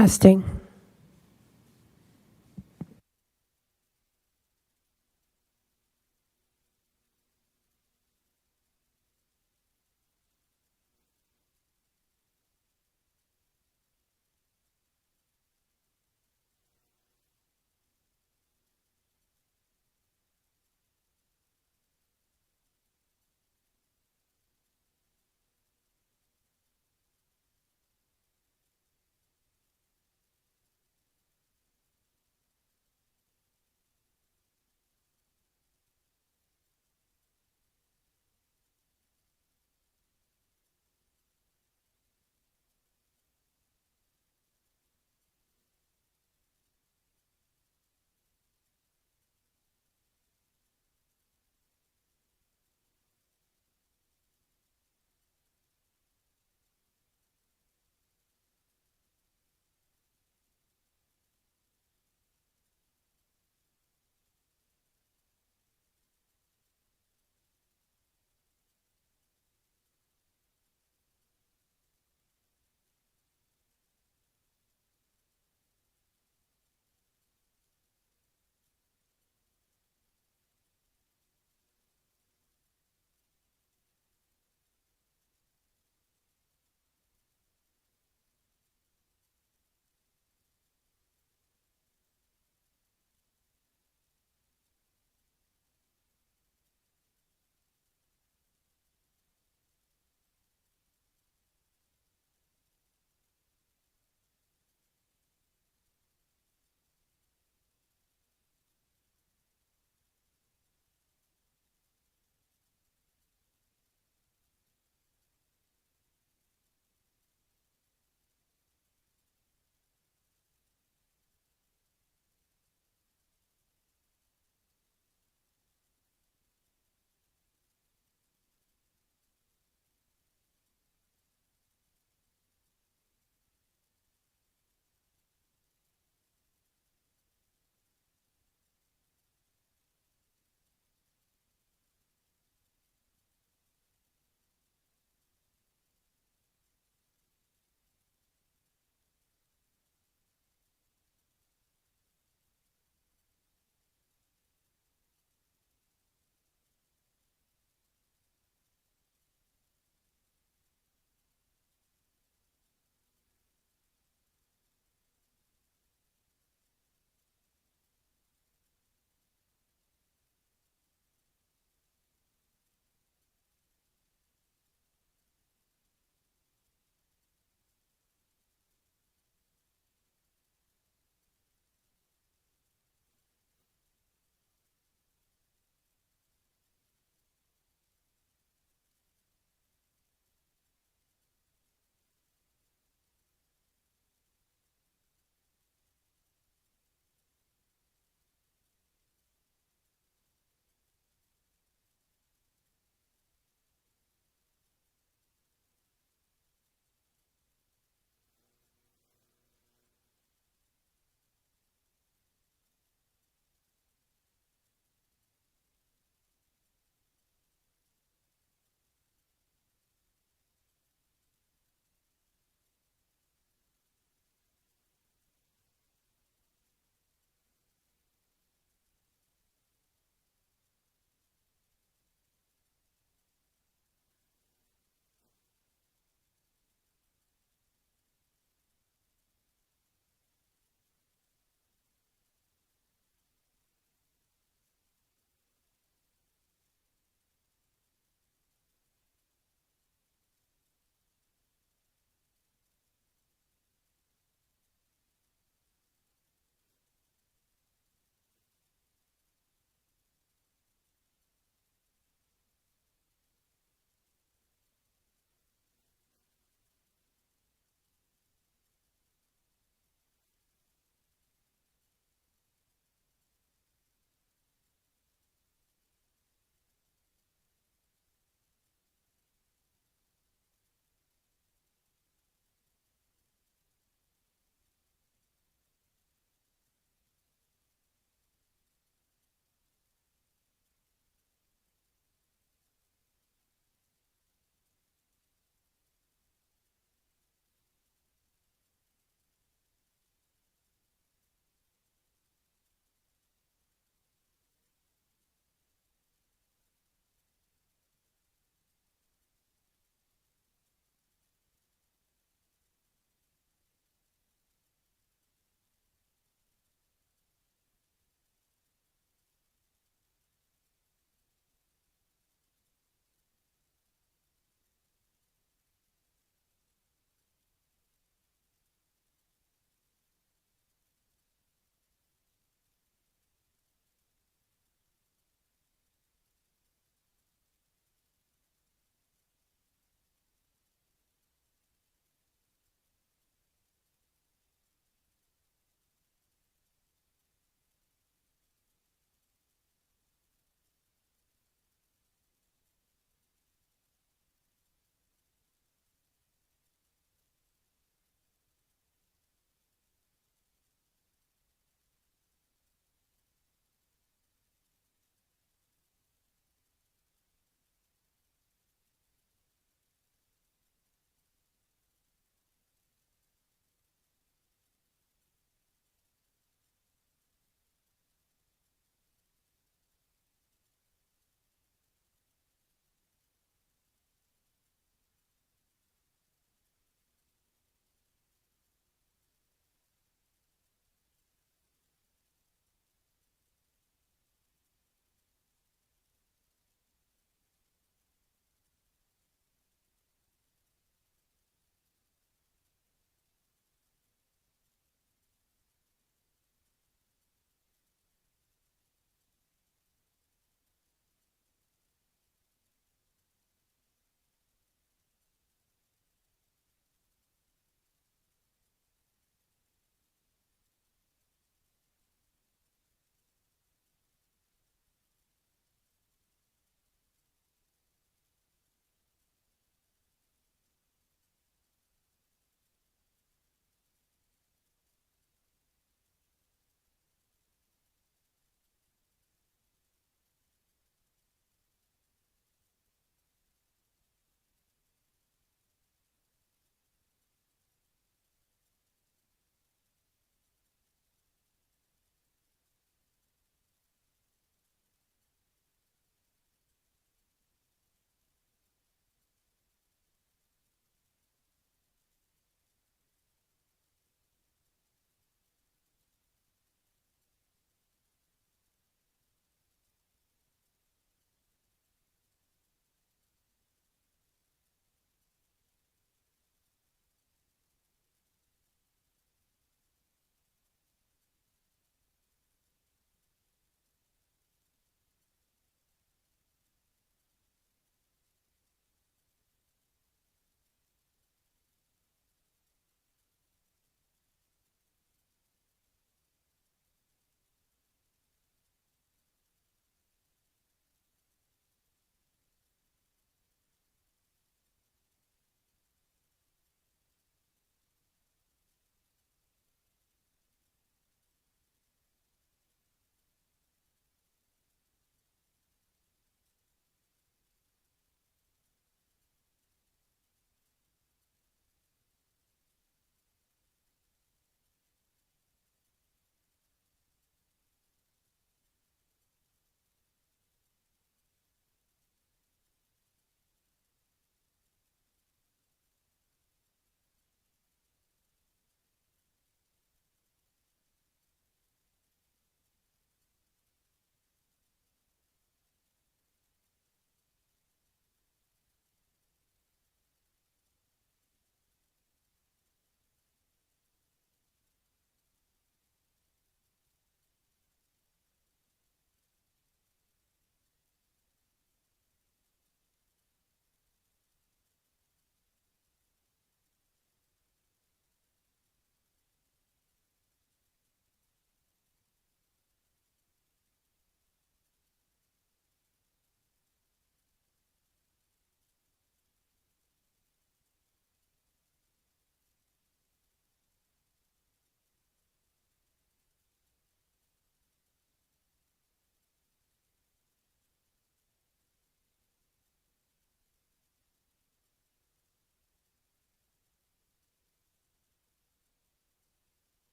Testing.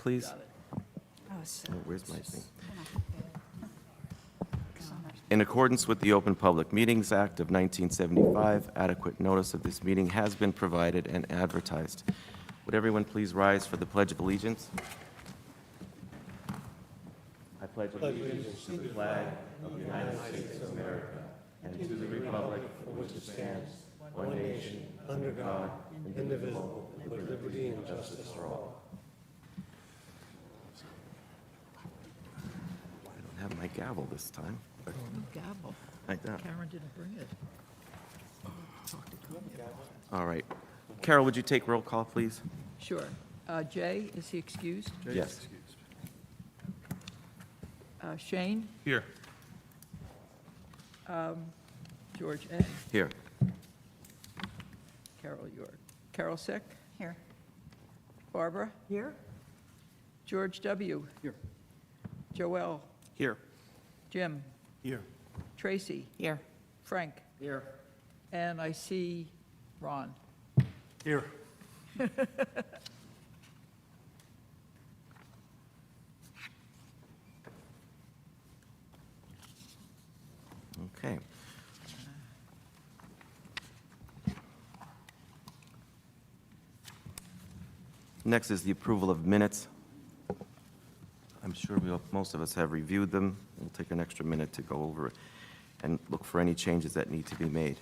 please? Oh, so- Oh, where's my thing? In accordance with the Open Public Meetings Act of 1975, adequate notice of this meeting has been provided and advertised. Would everyone please rise for the Pledge of Allegiance? I pledge allegiance to the flag of the United States of America and to the republic for which it stands, one nation, under God, indivisible, with liberty and justice for all. I don't have my gavel this time. Gavel. Like that. Karen didn't bring it. All right. Carol, would you take roll call, please? Sure. Jay, is he excused? Yes. Shane? Here. George A. Here. Carol York. Carol Sick? Here. Barbara? Here? George W. Here. Joel? Here. Jim? Here. Tracy? Here. Frank? Here. And I see Ron. Here. Okay. Next is the approval of minutes. I'm sure most of us have reviewed them. We'll take an extra minute to go over it and look for any changes that need to be made.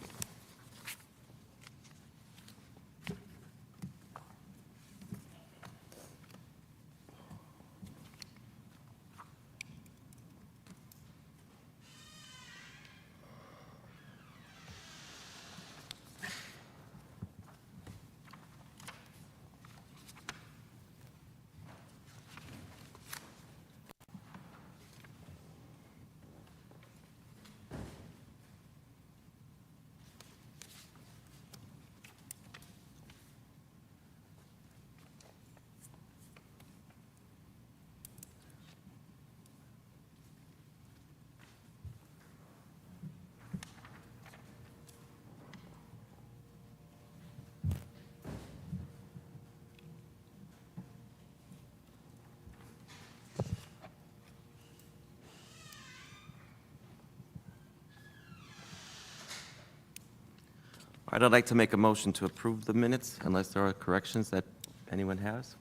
All right, I'd like to make a motion to approve the minutes unless there are corrections that anyone has.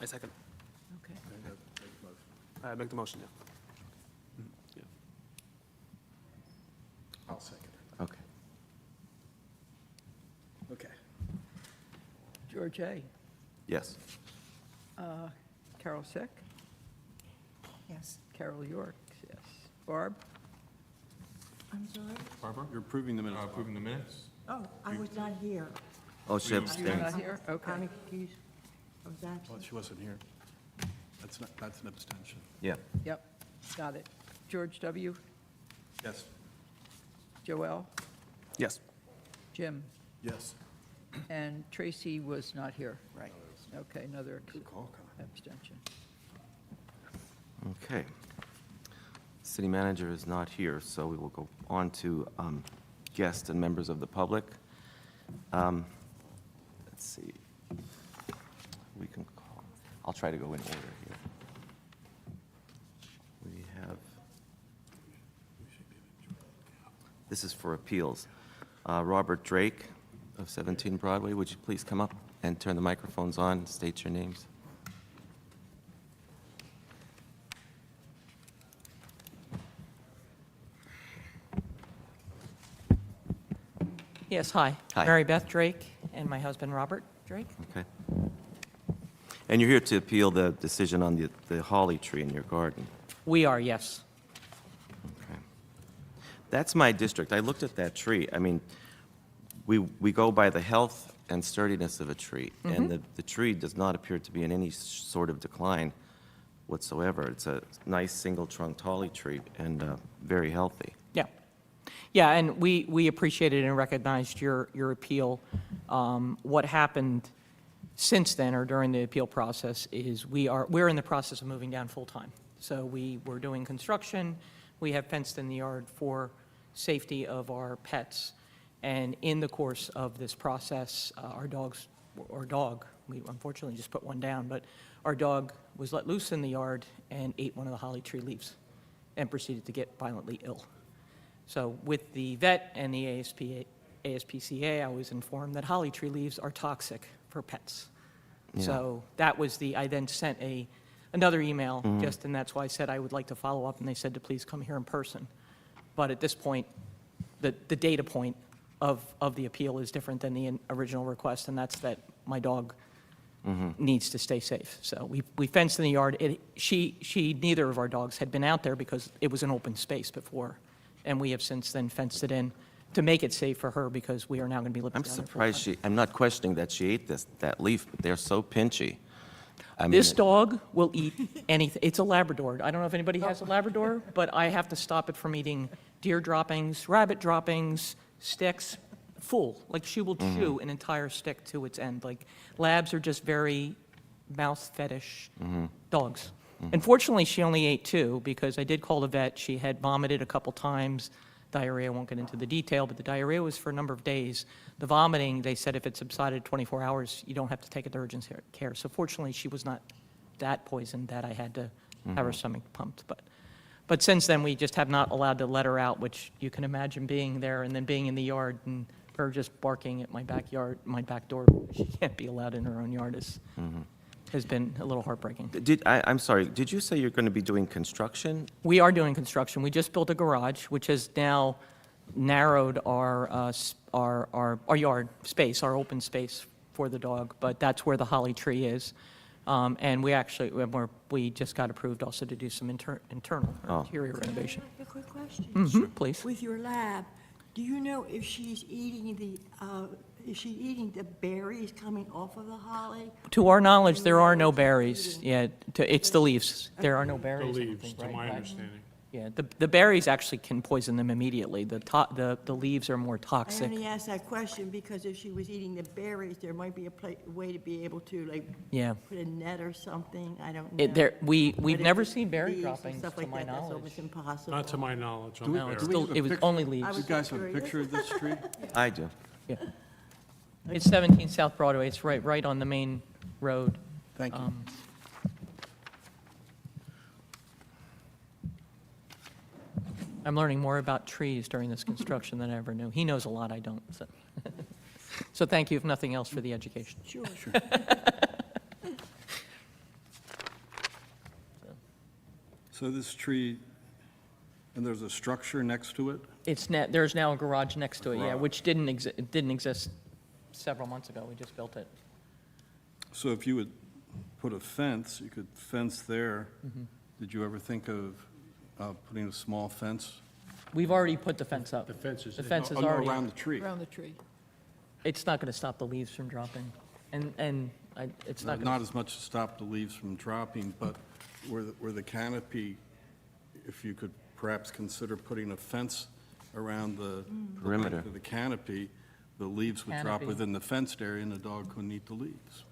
I second. Okay. I make the motion, yeah. I'll second it. Okay. Okay. George A. Yes. Carol Sick? Yes. Carol York, yes. Barb? I'm sorry? Barbara, you're approving the minutes. Approving the minutes? Oh, I was not here. Oh, she You're abstains. not here? Okay. I'm excused. I was Well, absent. she wasn't here. That's an abstention. Yeah. Yep, got it. George W. Yes. Joel? Yes. Jim? Yes. And Tracy was not here. Right. Okay, another Good call, Con. abstention. Okay. City manager is not here, so we will go on to guests and members of the public. Let's see. We can call, I'll try to go in order here. We have, this is for appeals. Robert Drake of 17 Broadway, would you please come up and turn the microphones on, state your names? Yes, hi. Hi. Mary Beth Drake and my husband Robert Drake. Okay. And you're here to appeal the decision on the holly tree in your garden? We are, yes. Okay. That's my district. I looked at that tree. I mean, we go by the health and sturdiness of a tree, and the tree does not appear to be in any sort of decline whatsoever. It's a nice single-trunked holly tree and very healthy. Yeah. Yeah, and we appreciated and recognized your appeal. What happened since then, or during the appeal process, is we're in the process of moving down full-time. So we were doing construction. We have fenced in the yard for safety of our pets. And in the course of this process, our dogs our dog, we unfortunately just put one down, but our dog was let loose in the yard and ate one of the holly tree leaves and proceeded to get violently ill. So with the vet and the ASPCA, I was informed that holly tree leaves are toxic for pets. Yeah. So that was I then sent another email, just, and that's why I said I would like to follow up, and they said to please come here in person. But at this point, the data point of the appeal is different than the original request, and that's that my dog needs to stay safe. So we fenced in the yard. Neither of our dogs had been out there because it was an open space before, and we have since then fenced it in to make it safe for her because we are now going to be living I'm down there. surprised I'm not questioning that she ate that leaf, but they're so pinchy. I mean, This dog will eat anything. It's a Labrador. I don't know if anybody has a Labrador, but I have to stop it from eating deer droppings, rabbit droppings, sticks, full. Like, she will chew an entire stick to its end. Like, Labs are just very mouth fetish dogs. Unfortunately, she only ate two because I did call the vet. She had vomited a couple times. Diarrhea, I won't get into the detail, but the diarrhea was for a number of days. The vomiting, they said if it subsided 24 hours, you don't have to take it to urgent care. So fortunately, she was not that poisoned that I had to have her stomach pumped. But since then, we just have not allowed to let her out, which you can imagine being there and then being in the yard and her just barking at my back door. She can't be allowed in her own yard has been a little heartbreaking. I'm sorry, did you say you're going to be doing construction? We are doing construction. We just built a garage, which has now narrowed our yard space, our open space for the dog, but that's where the holly tree is. And we just got approved also to do some internal Oh. interior renovation. A quick question. Please. With your lab, do you know if she's eating the berries coming off of the holly? To our knowledge, there are no berries. Yeah, it's the leaves. There are no berries. I don't leaves, think, to right? my Right? understanding. Yeah, the berries actually can poison them immediately. The leaves are more I toxic. only asked that question because if she was eating the berries, there might be a way to be able to, like, Yeah. put a net or something, I don't know. We've But if never it's seen berry leaves and droppings, stuff to like my that, that's knowledge. almost impossible. Not to my knowledge. I'm No, aware. it's Do we have still, a it was picture? only leaves. I You was guys have a curious. picture of this tree? I do. Yeah. It's 17 South Broadway. It's right on the main road. Thank you. I'm learning more about trees during this construction than I ever knew. He knows a lot I don't, so. So thank you, if nothing else, for the education. Sure. So this tree, and there's a structure next to it? There's now a garage next to it, yeah, Garage. which didn't exist several months ago. We just built it. So if you would put a fence, you could fence there. Did you ever think of putting a small fence? We've already put the fence up. The fence is The in. fence is Oh, no, already, around the tree? Around the tree. it's not going to stop the leaves from dropping. It's not going Not to, as much to stop the leaves from dropping, but where the canopy, if you could perhaps consider putting a fence around the Perimeter. length of the canopy, the leaves would drop Canopy. within the fenced area and the dog couldn't eat the leaves.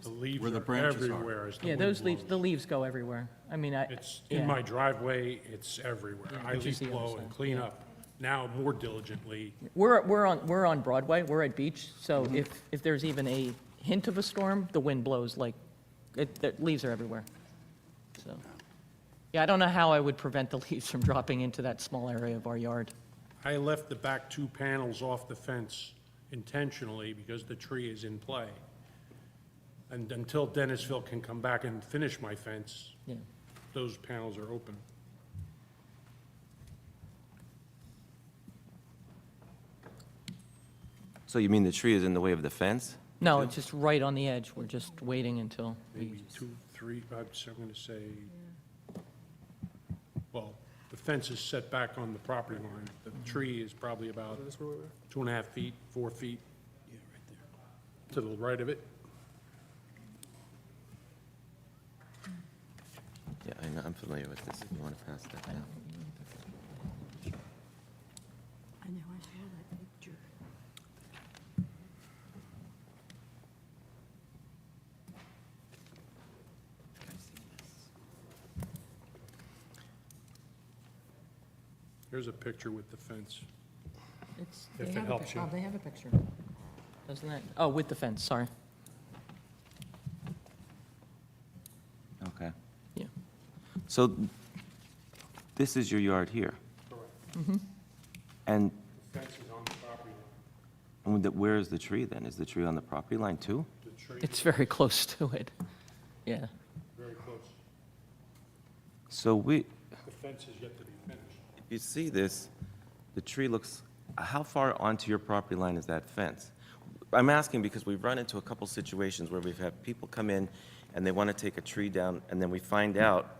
The leaves Where the are branches are. everywhere as the yeah, wind those leaves, blows. the leaves go everywhere. I mean, It's yeah. in my driveway, it's everywhere. I which is leaf the other blow and side, clean yeah. up now more diligently. We're on Broadway, we're at Beach, so if there's even a hint of a storm, the wind blows like, the leaves are everywhere. So, yeah, I don't know how I would prevent the leaves from dropping into that small area of our yard. I left the back two panels off the fence intentionally because the tree is in play. And until Dennisville can come back and finish my fence, Yeah. those panels are open. So you mean the tree is in the way of the fence? No, it's just right on the edge, we're just waiting until, Maybe 2, 3, I'm going to say, well, the fence is set back on the property line. The tree is probably about 2.5 feet, 4 feet. To the right of it. Yeah, I know, I'm familiar with this. If you want to pass that down. I know, I saw that picture. Here's a picture with the fence. it's. If it helps you. They have a picture. Doesn't that, with the fence, sorry. So this is your yard here? Correct. And Fence is on the property line. where is the tree then? Is the tree on the property line too? The tree It's very close to it. Yeah. is very close. So The fence is yet to be finished. you see this, the tree looks, how far onto your property line is that fence? I'm asking because we've run into a couple situations where we've had people come in and they want to take a tree down, and then we find out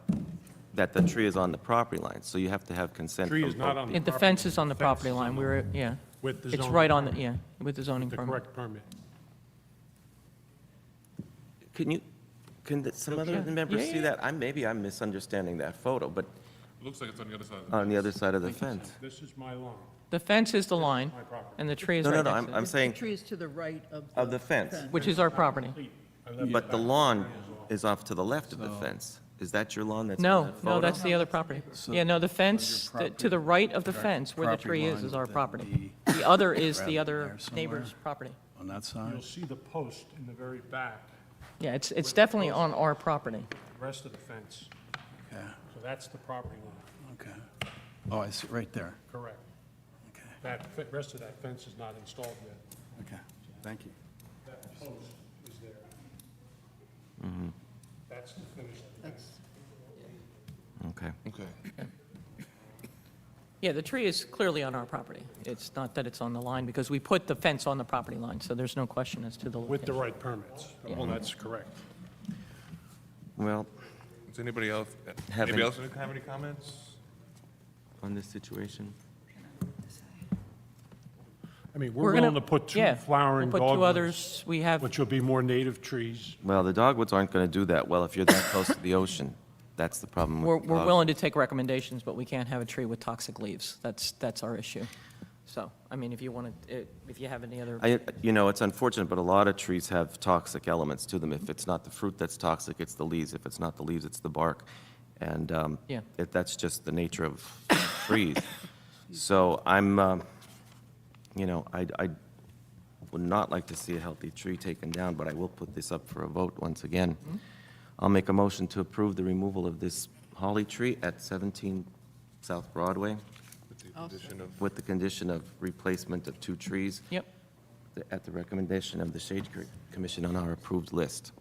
that the tree is on the property line, so you have to have consent Tree from is not both. on the The property. fence is on the Fence property is line, on we're, yeah. With the It's zoning right on the, permit. yeah, with the zoning The permit. correct permit. Can some other Yeah. members Yeah, see yeah. that? Maybe I'm misunderstanding that photo, but Looks like it's on the other side of the on the other side of the fence. This is my lawn. The fence is the line, my property. and the tree is No, right no, no, next to I'm it, saying, The tree is to the right of the fence, which is our property. I left but it the back. lawn is off to the left of the fence. Is that your lawn that's in No, that photo? no, that's the other property. Yeah, no, the fence, to the right of the fence, where the property tree line is our would then property. The other is the rather other there somewhere. neighbor's property. On that You'll side? see the post in the very back, Yeah, it's definitely on our property. the rest of the fence. Okay, So that's the property line, okay. Oh, I see, right there. correct. Okay, Rest of that fence is not installed yet. okay, thank you. That post is there. That's the finish of the fence. Okay. Okay. Yeah, the tree is clearly on our property. It's not that it's on the line, because we put the fence on the property line, so there's no question as to the With the location. right permits. Well, that's correct. Well, Does anybody else, Haven't- anybody else have any comments? on this situation? I mean, We're we're gonna- willing to put two yeah, flowering We'll put two dogwoods, others, we have, which will be more native trees. Well, the dogwoods aren't going to do that well if you're that close to the ocean. That's the problem we're with we're dog- willing to take recommendations, but we can't have a tree with toxic leaves. That's our issue. So, I mean, if you want to, if you have any other, It's unfortunate, but a lot of trees have toxic elements to them. If it's not the fruit that's toxic, it's the leaves. If it's not the leaves, it's the bark. And Yeah. that's just the nature of trees. So I'm, I would not like to see a healthy tree taken down, but I will put this up for a vote once again. Mm-hmm. I'll make a motion to approve the removal of this holly tree at 17 South Broadway With the condition of, with the condition of replacement of 2 trees yep, at the recommendation of the Shade Commission on our approved list.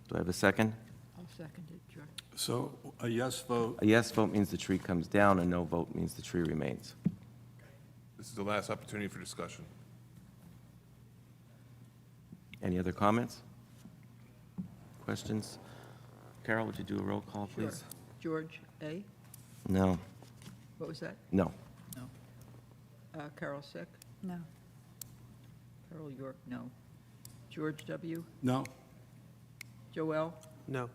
Do I have a second? I'll second it, George. So a yes vote, A yes vote means the tree comes down, a no vote means the tree remains. this is the last opportunity for discussion. Any other comments? Questions? Carol, would you do a roll call, Sure. please? George A., No, what was that? no. Carol Sick? No. Carol York, no. George W., no? Joel, No.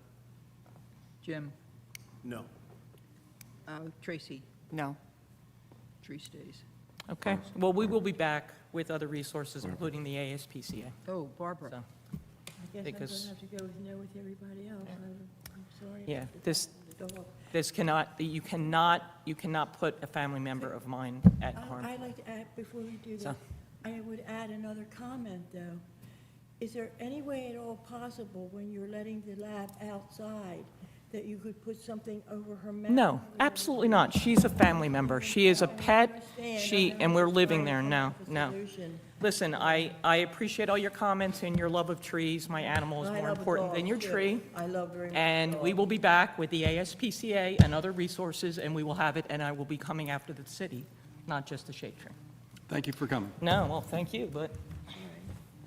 Jim, No. Tracy, No. tree stays. okay. Well, we will be back with other resources, including the ASPCA. Oh, Barbara. So, I guess I'm Because- going to have to go with no with everybody else. I'm sorry. Yeah, this, The dog. this cannot, you cannot put a family member of mine at harm. I'd like to add, before we do So- that, I would add another comment, though. Is there any way at all possible, when you're letting the lab outside, that you could put something over her mouth? No, absolutely not. She's a family member. She is a pet. And we're living there. No, no. Listen, I appreciate all your comments and your love of trees. My animal is more important than your tree. I love very much. And we will be back with the ASPCA and other resources, and we will have it, and I will be coming after the city, not just the shade tree. Thank you for coming. No, well, thank you, but,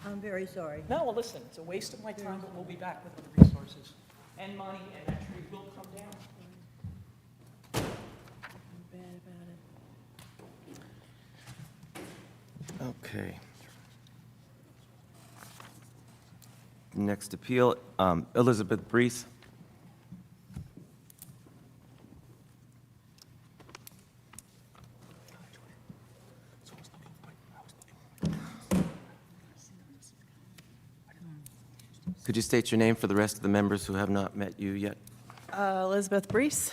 I'm very sorry. no, well, listen, it's a waste of my time, but we'll be back with other resources and money, and that tree will come down. I'm bad about it. Okay. Next appeal, Elizabeth Brees. Could you state your name for the rest of the members who have not met you yet? Elizabeth Brees,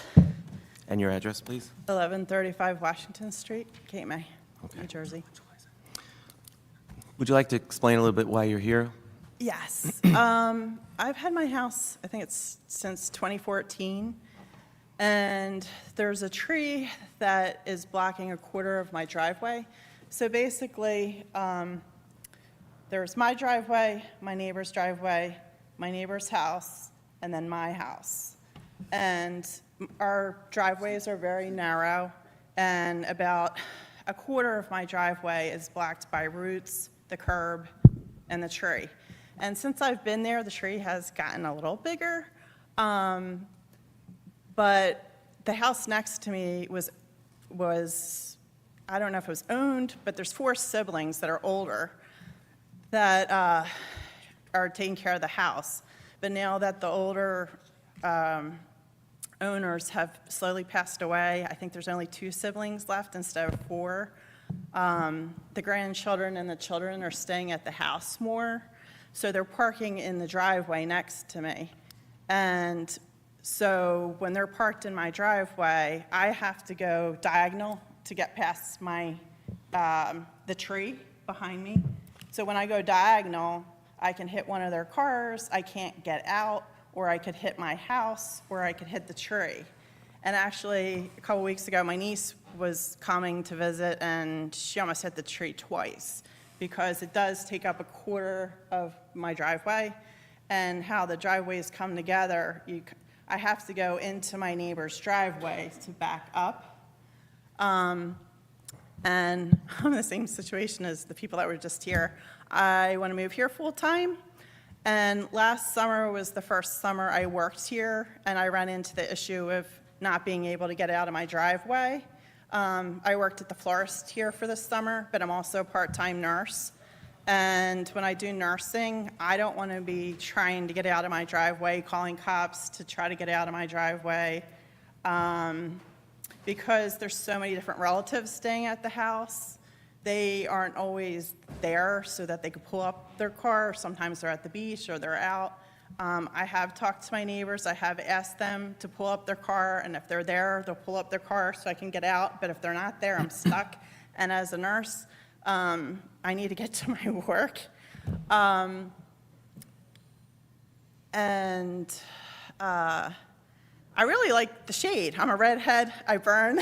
And your address, please? 1135 Washington Street, Cape May, Okay. New Jersey. Would you like to explain a little bit why you're here? Yes. I've had my house, I think it's since 2014, And there's a tree that is blocking a quarter of my driveway. So basically, there's my driveway, my neighbor's driveway, my neighbor's house, and then my house. And our driveways are very narrow, and about a quarter of my driveway is blocked by roots, the curb, and the tree. And since I've been there, the tree has gotten a little bigger. But the house next to me was, I don't know if it was owned, but there's 4 siblings that are older that are taking care of the house. But now that the older owners have slowly passed away, I think there's only 2 siblings left instead of 4. The grandchildren and the children are staying at the house more, so they're parking in the driveway next to me. And so when they're parked in my driveway, I have to go diagonal to get past my, the tree behind me. So when I go diagonal, I can hit one of their cars, I can't get out, or I could hit my house, or I could hit the tree. And actually, a couple weeks ago, my niece was coming to visit, and she almost hit the tree twice, because it does take up a quarter of my driveway. And how the driveways come together, I have to go into my neighbor's driveway to back up. And I'm in the same situation as the people that were just here. I want to move here full-time, and last summer was the first summer I worked here, and I ran into the issue of not being able to get out of my driveway. I worked at the florist here for this summer, but I'm also a part-time nurse. And when I do nursing, I don't want to be trying to get out of my driveway, calling cops to try to get out of my driveway, because there's so many different relatives staying at the house. They aren't always there so that they could pull up their car. Sometimes they're at the beach or they're out. I have talked to my neighbors. I have asked them to pull up their car, and if they're there, they'll pull up their car so I can get out. But if they're not there, I'm stuck. And as a nurse, I need to get to my work. I really like the shade. I'm a redhead. I burn.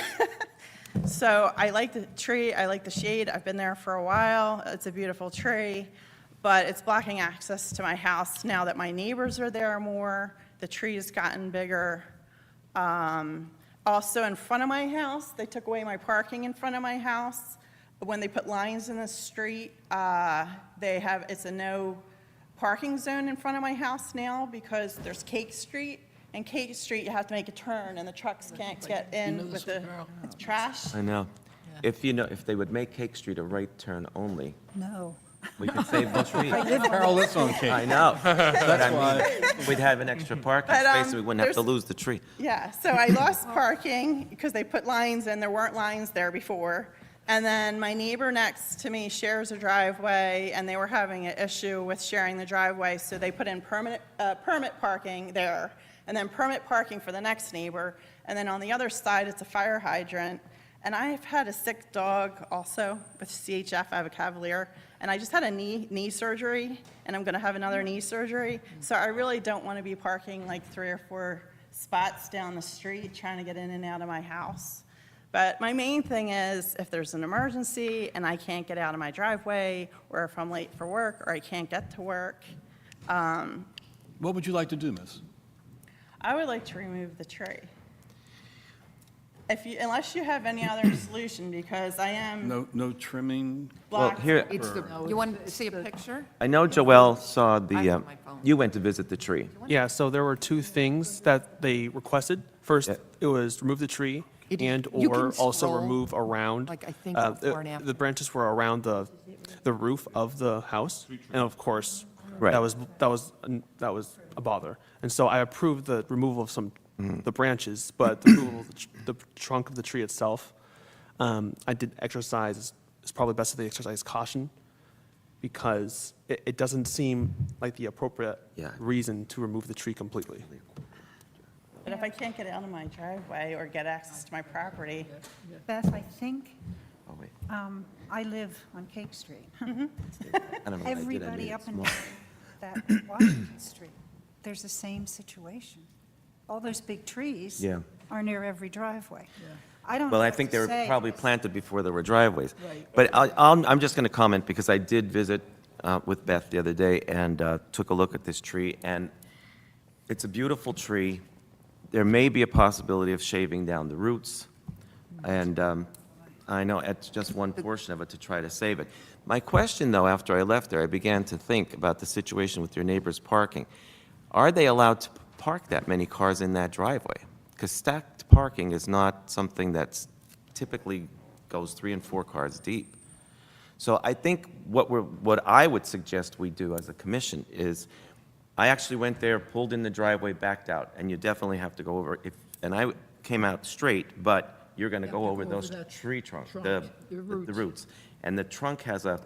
So I like the tree. I like the shade. I've been there for a while. It's a beautiful tree, but it's blocking access to my house now that my neighbors are there more. The tree's gotten bigger. Also in front of my house, they took away my parking in front of my house. When they put lines in the street, it's a no parking zone in front of my house now because there's Cake Street. And Cake Street, you have to make a turn, and the trucks can't get in with the trash. I know. If they would make Cake Street a right turn only, No. we could save the tree. Carol, that's on Cake. I know. But I mean, we'd have an extra parking But, space, and we wouldn't have to there's- lose the tree. Yeah, so I lost parking because they put lines in, there weren't lines there before. And then my neighbor next to me shares a driveway, and they were having an issue with sharing the driveway, so they put in permit parking there, and then permit parking for the next neighbor, and then on the other side, it's a fire hydrant. And I've had a sick dog also with CHF, I have a Cavalier, and I just had a knee surgery, and I'm gonna have another knee surgery. So I really don't wanna be parking like 3 or 4 spots down the street trying to get in and out of my house. But my main thing is, if there's an emergency and I can't get out of my driveway, or if I'm late for work, or I can't get to work, What would you like to do, miss? I would like to remove the tree. Unless you have any other solution, because I am No trimming? Well, blocked. here, It's the, You want to see a picture? I know Joelle saw I the, have my phone. you went to visit the tree. Yeah, so there were 2 things that they requested. First, Yeah. it was remove the tree You and/or can also scroll, remove around. like, I think uh, before and after. The branches were around the roof of the house, and of course, Right. that was a bother. And so I approved the removal of the branches, but the removal of the trunk of the tree itself, I did exercise, it's probably best if they exercise caution, because it doesn't seem like the appropriate Yeah. reason to remove the tree completely. But if I can't get out of my driveway or get access to my property, Beth, I think Oh, wait. I live on Cake Street. I don't know what I did. I Everybody made it up and small. down that Washington Street, there's the same situation. All those big trees. Yeah. are near every driveway. I don't know Well, I what think to they were say. probably planted before there were driveways. Right. But I'm just going to comment, because I did visit with Beth the other day and took a look at this tree, and it's a beautiful tree. There may be a possibility of shaving down the roots, and I know it's just one portion of it to try to save it. My question, though, after I left there, I began to think about the situation with your neighbors parking. Are they allowed to park that many cars in that driveway? Because stacked parking is not something that's typically goes 3 and 4 cars deep. So I think what I would suggest we do as a commission is, I actually went there, pulled in the driveway, backed out, and you definitely have to go over, and I came out straight, but you're going to go over those that tree trunk, trunk, the the roots. And the trunk has a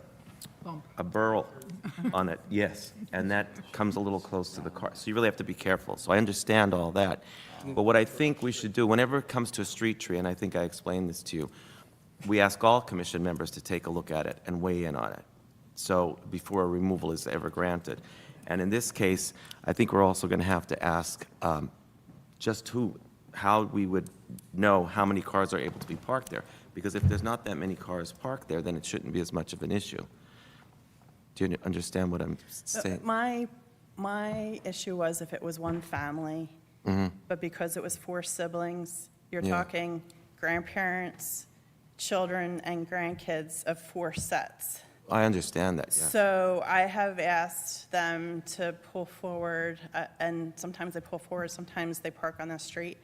Bump. burl on it, yes, and that comes a little close to the car. So you really have to be careful. So I understand all that. But what I think we should do, whenever it comes to a street tree, and I think I explained this to you, we ask all commission members to take a look at it and weigh in on it, so before a removal is ever granted. And in this case, I think we're also going to have to ask how we would know how many cars are able to be parked there. Because if there's not that many cars parked there, then it shouldn't be as much of an issue. Do you understand what I'm saying? My issue was if it was one family, but because it was 4 siblings, you're Yeah. talking grandparents, children, and grandkids of 4 sets. I understand that, yeah. So I have asked them to pull forward, and sometimes they pull forward, sometimes they park on the street.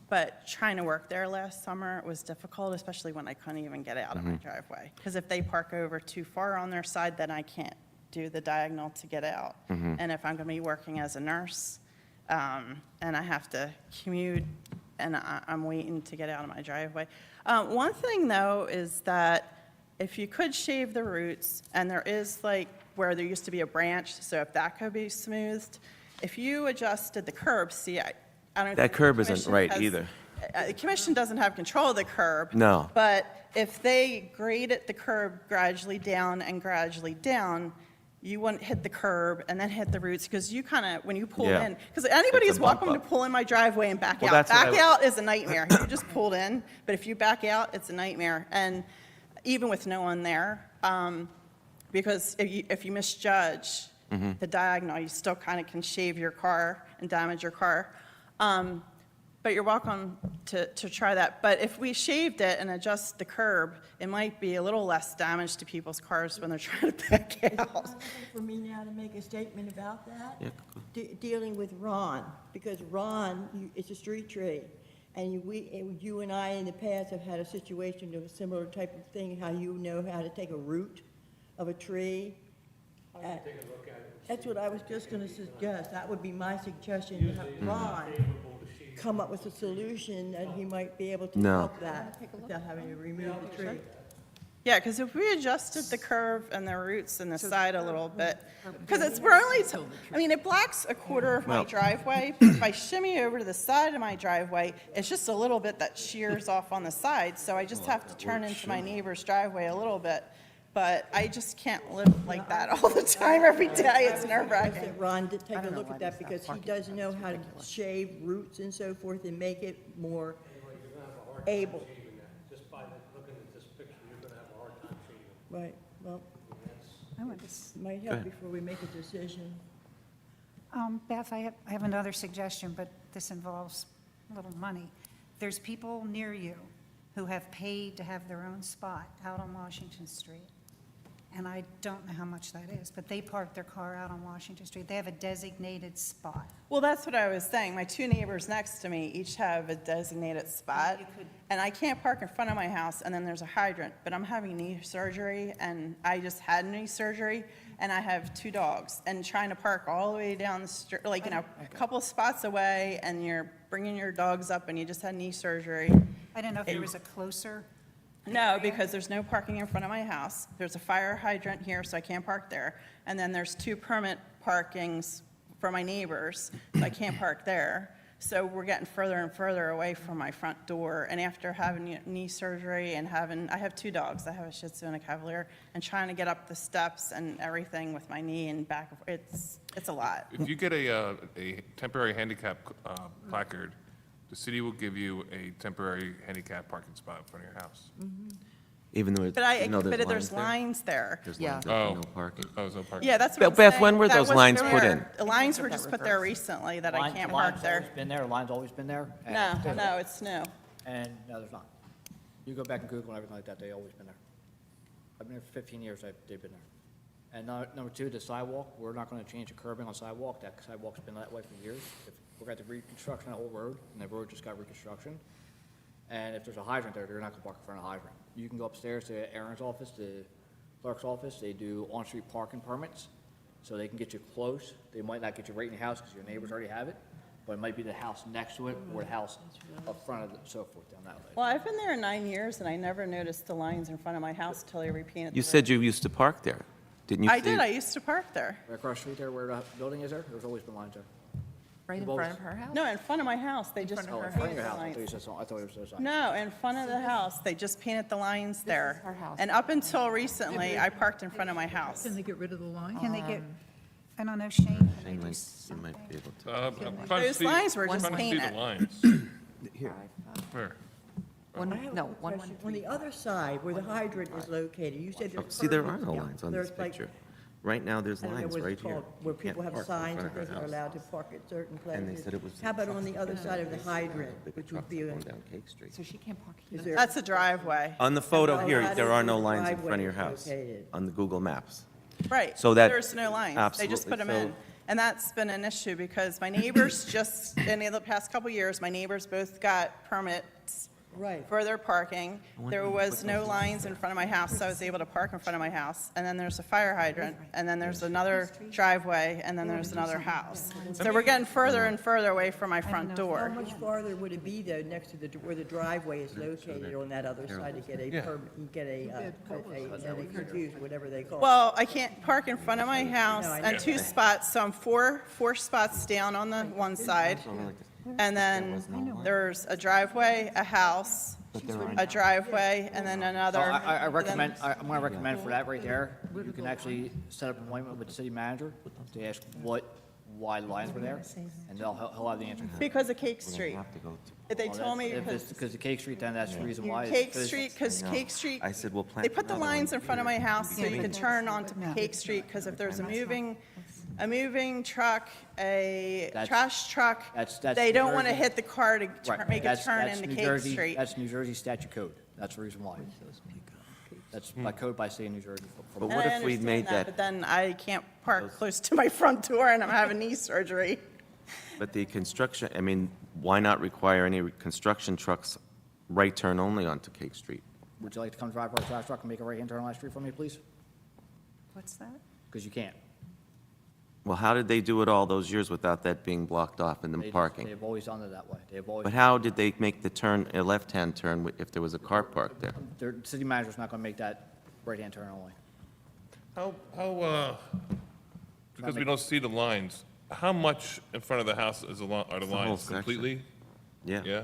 But trying to work there last summer was difficult, especially when I couldn't even get out of my driveway. Because if they park over too far on their side, then I can't do the diagonal to get out. And if I'm going to be working as a nurse, and I have to commute, and I'm waiting to get out of my driveway. One thing, though, is that if you could shave the roots, and there is like where there used to be a branch, so if that could be smoothed, if you adjusted the curb, see, I don't. That think the curb isn't commission right has- either. The commission doesn't have control of the curb. No. But if they graded the curb gradually down and gradually down, you wouldn't hit the curb and then hit the roots, because you kind of, when you pull Yeah. in, because anybody It's is a bump welcome to up. pull in my driveway and back Well, out. that's what I Back w- out is a nightmare. You just pulled in, but if you back out, it's a nightmare. And even with no one there, because if you misjudge Mm-hmm. the diagonal, you still kind of can shave your car and damage your car. But you're welcome to try that. But if we shaved it and adjust the curb, it might be a little less damage to people's cars when they're trying to back out. For me now to make a statement about that? Yeah, Dealing with Ron, because Ron, it's a street tree, and you and I in the past have had a situation of a similar type of thing, how you know how to take a root of a tree. That's what I was just gonna suggest. That would be my suggestion, to have Ron come up with a solution that he might be able to No. help that without having to remove the tree. Yeah, because if we adjusted the curve and the roots and the side a little bit, because we're only, I mean, it blocks a quarter of my Well- driveway. But if I shimmy over to the side of my driveway, it's just a little bit that shears off on the side. So I just have to turn into my neighbor's driveway a little bit. But I just can't live like that all the time, every day. It's nerve-wracking. That Ron did take a look at that, because he does know how to shave roots and so forth and make it more able. Just by looking at this picture, you're going to have a hard time seeing it. Right, well, I want to s- it might help before we make a decision. Beth, I have another suggestion, but this involves a little money. There's people near you who have paid to have their own spot out on Washington Street. And I don't know how much that is, but they park their car out on Washington Street. They have a designated spot. Well, that's what I was saying. My 2 neighbors next to me each have a designated spot. You could- And I can't park in front of my house, and then there's a hydrant. But I'm having knee surgery, and I just had knee surgery, and I have 2 dogs. And trying to park all the way down the street, like, a couple of spots away, and you're bringing your dogs up, and you just had knee surgery. I don't know if there was a closer, No, because there's no parking in front of my house. There's a fire hydrant here, so I can't park there. And then there's 2 permit parkings for my neighbors, so I can't park there. So we're getting further and further away from my front door. And after having knee surgery and I have 2 dogs. I have a Shih Tzu and a Cavalier, and trying to get up the steps and everything with my knee and back, it's a lot. If you get a temporary handicap placard, the city will give you a temporary handicap parking spot in front of your house. Even though, But there's there? lines there. There's Yeah. lines there for Oh, no parking. oh, there's no parking. Yeah, that's what I'm Beth, saying. when were That those was lines put there. in? The lines were just put there recently that I can't park there. Line's always been there, line's always been there. No, it's new. And, no, there's not. You go back and Google and everything like that, they've always been there. I've been there for 15 years, they've been there. And number two, the sidewalk, we're not gonna change the curbing on sidewalk, that sidewalk's been that way for years. We're going to reconstruction that whole road, and the road just got reconstruction. And if there's a hydrant there, they're not gonna park in front of the hydrant. You can go upstairs to Aaron's office, the clerk's office, they do on-street parking permits, so they can get you close. They might not get you right in your house, because your neighbors already have it, but it might be the house next to it, or the house up front of it, and so forth down that way. Well, I've been there 9 years, and I never noticed the lines in front of my house till they repainted the You road. said you used to park there, didn't you? I say- did, I used to park there. Right across the street there, where the building is there's always been lines there. Right in front of her house? No, in front of my house, they just Oh, in front of painted your the house, I thought you lines. said something, I thought it was those lines. No, in front of the house, they just painted the lines there. her house. And up until recently, I parked in front of my house. Can they get rid of the line? Can they get, I don't know, Shane, can they You do might, something? you might be able to. I'm trying to Those see- lines were I'm just trying to see painted. the lines. Where? No, one question. On the other side, where the hydrant is located, you said there's. See, there are permits no down- lines on this there's like- picture. Right now, there's I don't know lines what right it's here. called, where You can't people have park in signs front that of her they're house. allowed to park at certain places. And they said it was. How about on the other side of the hydrant, Big which trucks would be, going down Cake Street. So she can't park here? is there? That's a driveway. On the photo How here, does there are no the lines in front of driveway your house, located? on the Google Maps. Right. So that- There's no lines. They just put them absolutely. in. And that's been an issue because my neighbors just, in the past couple years, my neighbors both got permits Right. for their parking. wonder There who was put no those lines in front of my house, so I was able to park in front of my house. And then there's a fire hydrant, and then there's another driveway, and then there's another house. So we're getting further and further away from my front How door. much farther would it be though, next to where the driveway is located on that other side to get a permit, you get a confused, whatever they call it? Well, I can't park in front of my house No, I and know. 2 spots, so I'm four spots down on the one side. And then there's a driveway, a house, a driveway, and then So another. I recommend, I'm gonna recommend for that right there, you can actually set up an appointment with the city manager to ask why the lines were there, and he'll have the answer. Because of Cake Street. Have to go to. They told me If it's because of Cake Street, then that's the reason why. Cake Street, because Cake Street, I said, we'll plant they put the another lines one in front of my house so you Yeah. can turn onto Cake Street, because if there's a moving truck, a That's- trash truck, that's they don't want to Jersey. hit the car to Right, make a that's- turn that's into New Cake Jersey- Street. That's New Jersey statute code, that's the reason why. That's by code by state of New Jersey. But And what I if we'd understand made But that, then I can't park close to my front door and I'm having knee surgery. but the construction, I mean, why not require any construction trucks right turn only onto Cake Street? Would you like to come drive our trash truck and make a right-hand turn on that street for me, please? What's that? Because you can't. Well, how did they do it all those years without that being blocked off in the parking? They've always done it that way. They've always, But how did they make the turn, a left-hand turn if there was a car parked there? their city manager's not gonna make that right-hand turn only. Because we don't see the lines, how much in front of the house are the the whole lines section. completely? Yeah. Yeah?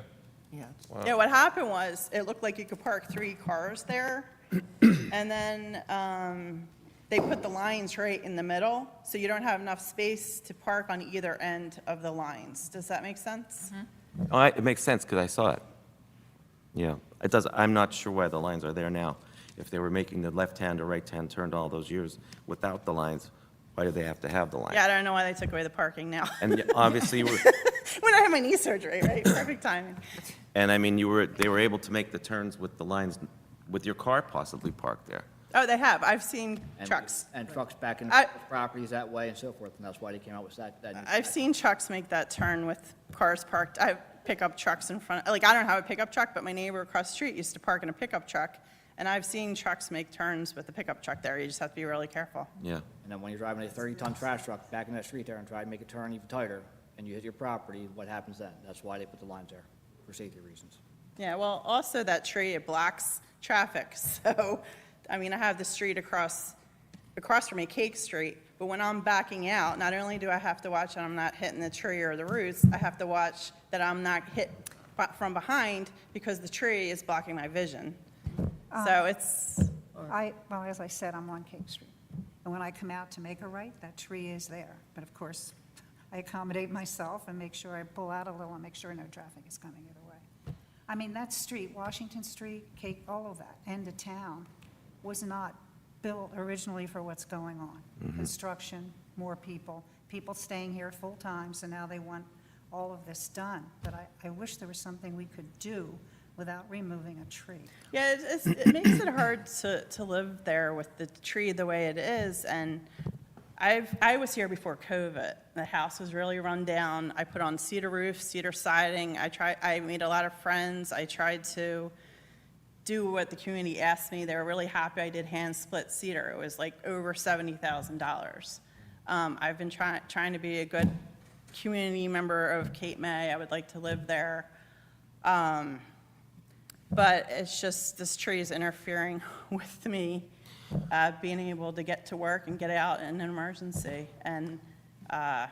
Yeah. Yeah, what happened was, it looked like you could park 3 cars there, and then they put the lines right in the middle, so you don't have enough space to park on either end of the lines. Does that make sense? Oh, it makes sense, because I saw it. Yeah, it does, I'm not sure why the lines are there now. If they were making the left-hand or right-hand turn all those years without the lines, why do they have to have the lines? Yeah, I don't know why they took away the parking now. And yet, obviously, you were, When I had my knee surgery, right? Perfect timing. and I mean, they were able to make the turns with the lines, with your car possibly parked there. Oh, they have. I've seen And- trucks. And trucks back in I- properties that way and so forth, and that's why they came out with that. new- I've seen trucks make that turn with cars parked. I have pickup trucks in front, like, I don't have a pickup truck, but my neighbor across the street used to park in a pickup truck, and I've seen trucks make turns with the pickup truck there. You just have to be really careful. Yeah. And then when you're driving a 30-ton trash truck back in that street there and try to make a turn even tighter, and you hit your property, what happens then? That's why they put the lines there, for safety reasons. Yeah, well, also that tree, it blocks traffic, so, I mean, I have the street across from me, Cake Street, but when I'm backing out, not only do I have to watch that I'm not hitting the tree or the roots, I have to watch that I'm not hit from behind because the tree is blocking my vision. So it's, Well, as I said, I'm on Cake Street. And when I come out to make a right, that tree is there. But of course, I accommodate myself and make sure I pull out a little and make sure no traffic is coming either way. I mean, that street, Washington Street, Cape, all of that, end of town, was not built originally for what's going on. Construction, more people, people staying here full-time, so now they want all of this done. But I wish there was something we could do without removing a tree. Yeah, it makes it hard to live there with the tree the way it is, and I was here before COVID. The house was really run down. I put on cedar roof, cedar siding. I made a lot of friends. I tried to do what the community asked me. They were really happy I did hand split cedar. It was like over $70,000. I've been trying to be a good community member of Cape May. I would like to live there. But it's just, this tree is interfering with me being able to get to work and get out in an emergency. And I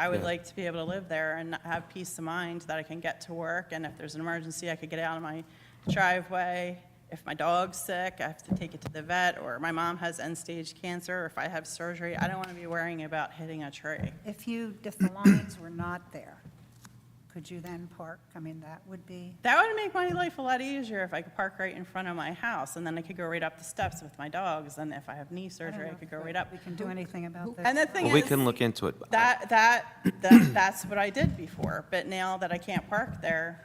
would like to be able to live there and have peace of mind that I can get to work, and if there's an emergency, I could get out of my driveway. If my dog's sick, I have to take it to the vet, or my mom has end-stage cancer, or if I have surgery, I don't want to be worrying about hitting a tree. If the lines were not there, could you then park? I mean, that would be, That would make my life a lot easier if I could park right in front of my house, and then I could go right up the steps with my dogs, and if I have knee surgery, I could go right up. we can do anything about this. And the thing Well, we is, can look into it. that's what I did before, but now that I can't park there,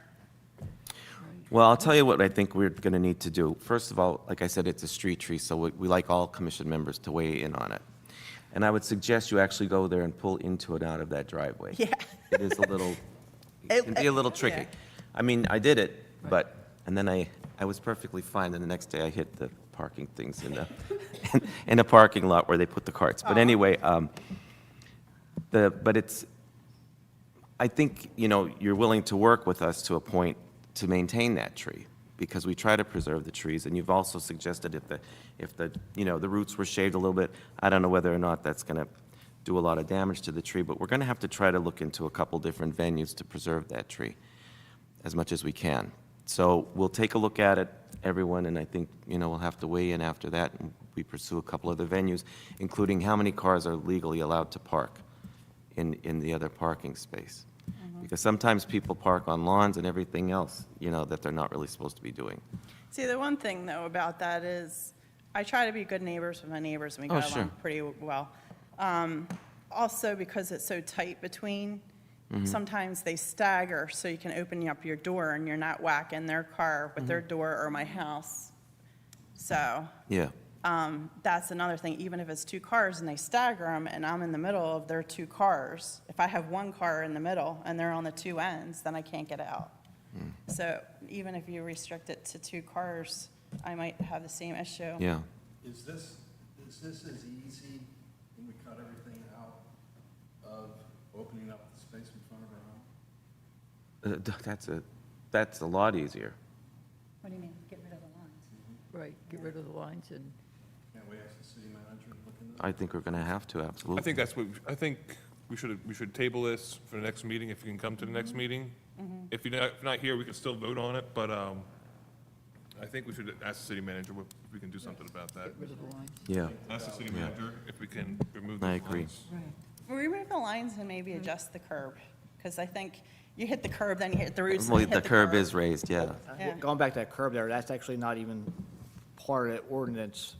Well, I'll tell you what I think we're going to need to do. First of all, like I said, it's a street tree, so we like all commission members to weigh in on it. And I would suggest you actually go there and pull into it out of that driveway. yeah. It is a little, it can be a little tricky. yeah. I mean, I did it, but, and then I was perfectly fine, and the next day I hit the parking things in the, in a parking lot where they put the carts. But anyway, but it's, I think, you're willing to work with us to a point to maintain that tree, because we try to preserve the trees, and you've also suggested if the the roots were shaved a little bit, I don't know whether or not that's going to do a lot of damage to the tree, but we're going to have to try to look into a couple different venues to preserve that tree as much as we can. So we'll take a look at it, everyone, and I think, we'll have to weigh in after that, and we pursue a couple other venues, including how many cars are legally allowed to park in the other parking space. Because sometimes people park on lawns and everything else, that they're not really supposed to be doing. See, the one thing, though, about that is, I try to be good neighbors with my neighbors, and we got sure. along pretty well. Also, because it's so tight between, sometimes they stagger, so you can open up your door, and you're not whacking their car with their door or my house. So, Yeah, that's another thing, even if it's two cars and they stagger them, and I'm in the middle of their two cars, if I have one car in the middle and they're on the two ends, then I can't get out. So even if you restrict it to two cars, I might have the same issue. yeah. Is this as easy when we cut everything out of opening up the space in front of our home? That's a lot easier. What do you mean, get rid of the lines? Right, get rid of the lines and, Can't we ask the city manager to look into that? I think we're going to have to, absolutely. I think that's what, I think we should table this for the next meeting, if you can come to the next meeting. If you're not here, we can still vote on it, but I think we should ask the city manager if we can do something about that. get rid of the lines. Yeah, Ask the city manager if we can remove I those agree. lines. Remove the lines and maybe adjust the curb, because I think you hit the curb, then you hit the roots. Well, then you hit the curb is raised, yeah. Yeah. Going back to that curb there, that's actually not even part of the ordinance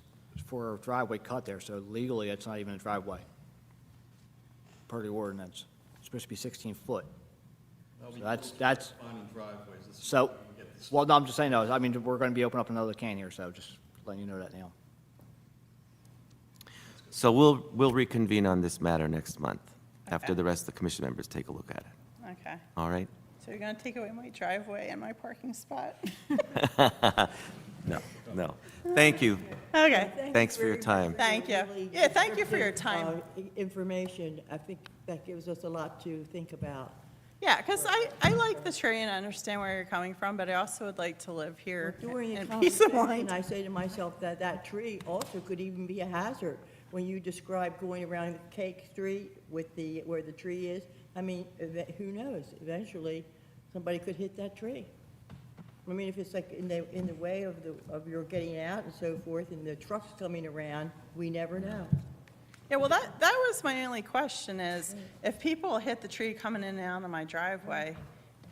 for a driveway cut there, so legally, it's not even a driveway per the ordinance. It's supposed to be 16 foot. So that's, Finding driveways, this is so, how we get this. well, no, I'm just saying, no, I mean, we're going to be opening up another can here, so just letting you know that now. So we'll reconvene on this matter next month, after Okay. the rest of the commission members take a look at it. Okay, All right? so you're gonna take away my driveway and my parking spot? No. Thank you. Okay, Thanks for your time. Thank you. Really Yeah, thank you for your descriptive, time. Information, I think that gives us a lot to think about. Yeah, because I like the tree and I understand where you're coming from, but I also would like to live here During the in peace of conversation, mind. I say to myself that tree also could even be a hazard. When you describe going around Cake Street with where the tree is, I mean, who knows? Eventually, somebody could hit that tree. I mean, if it's like in the way of your getting out and so forth, and the trucks coming around, we never know. Yeah, well, that was my only question is, if people hit the tree coming in and out of my driveway,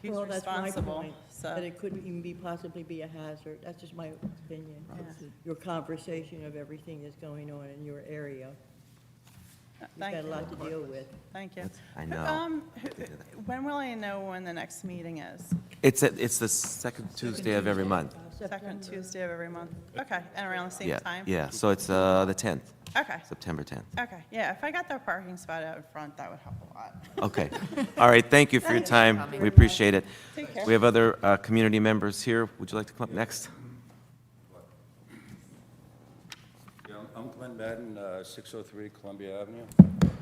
who's Well, that's my responsible? point, So, that it could even be possibly be a hazard. That's just my opinion. Your conversation of everything that's going on in your area. You've thank got a you, lot to deal with. thank you. I know. When will I know when the next meeting is? It's the second Tuesday of every month. Second Tuesday of every month? Okay, and around the same Yeah, time? yeah, so it's the 10th, Okay, September 10th. okay, yeah, if I got that parking spot out in front, that would help a lot. Okay. All right, thank you for your time. We appreciate it. Take care. We have other community members here. Would you like to come up next? Yeah, I'm Glenn Madden, 603 Columbia Avenue.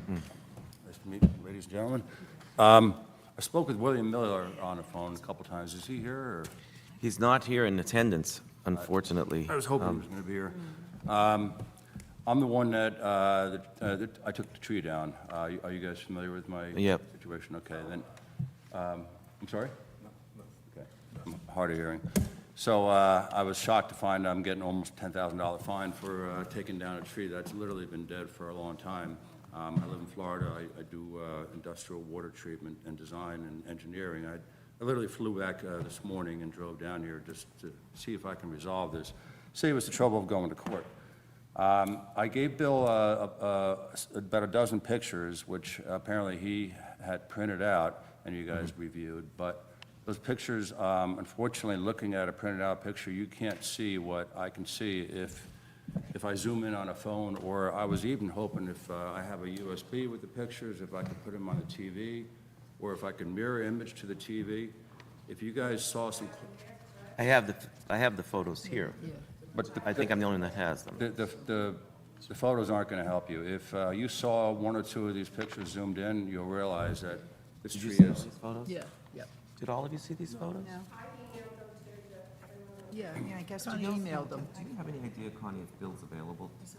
Nice to meet you, ladies and gentlemen. I spoke with William Miller on the phone a couple times. Is he here, or? He's not here in attendance, unfortunately. I was hoping he was going to be here. I'm the one that I took the tree down. Are you guys familiar with my Yep. situation? Okay, then, I'm sorry? Okay, I'm hard of hearing. So I was shocked to find I'm getting almost $10,000 fine for taking down a tree that's literally been dead for a long time. I live in Florida. I do industrial water treatment and design and engineering. I literally flew back this morning and drove down here just to see if I can resolve this. Save us the trouble of going to court. I gave Bill about a dozen pictures, which apparently he had printed out and you guys reviewed, but those pictures, unfortunately, looking at a printed out picture, you can't see what I can see if I zoom in on a phone, or I was even hoping if I have a USB with the pictures, if I could put them on the TV, or if I could mirror image to the TV. If you guys saw some, I have the photos here, but I think I'm the only one that has them. the photos aren't going to help you. If you saw one or two of these pictures zoomed in, you'll realize that this Did you tree see all is. these photos? Yeah. Did all of you see these photos? Yeah, I guess Connie emailed them. Do you have any idea, Connie, if Bill's available? Because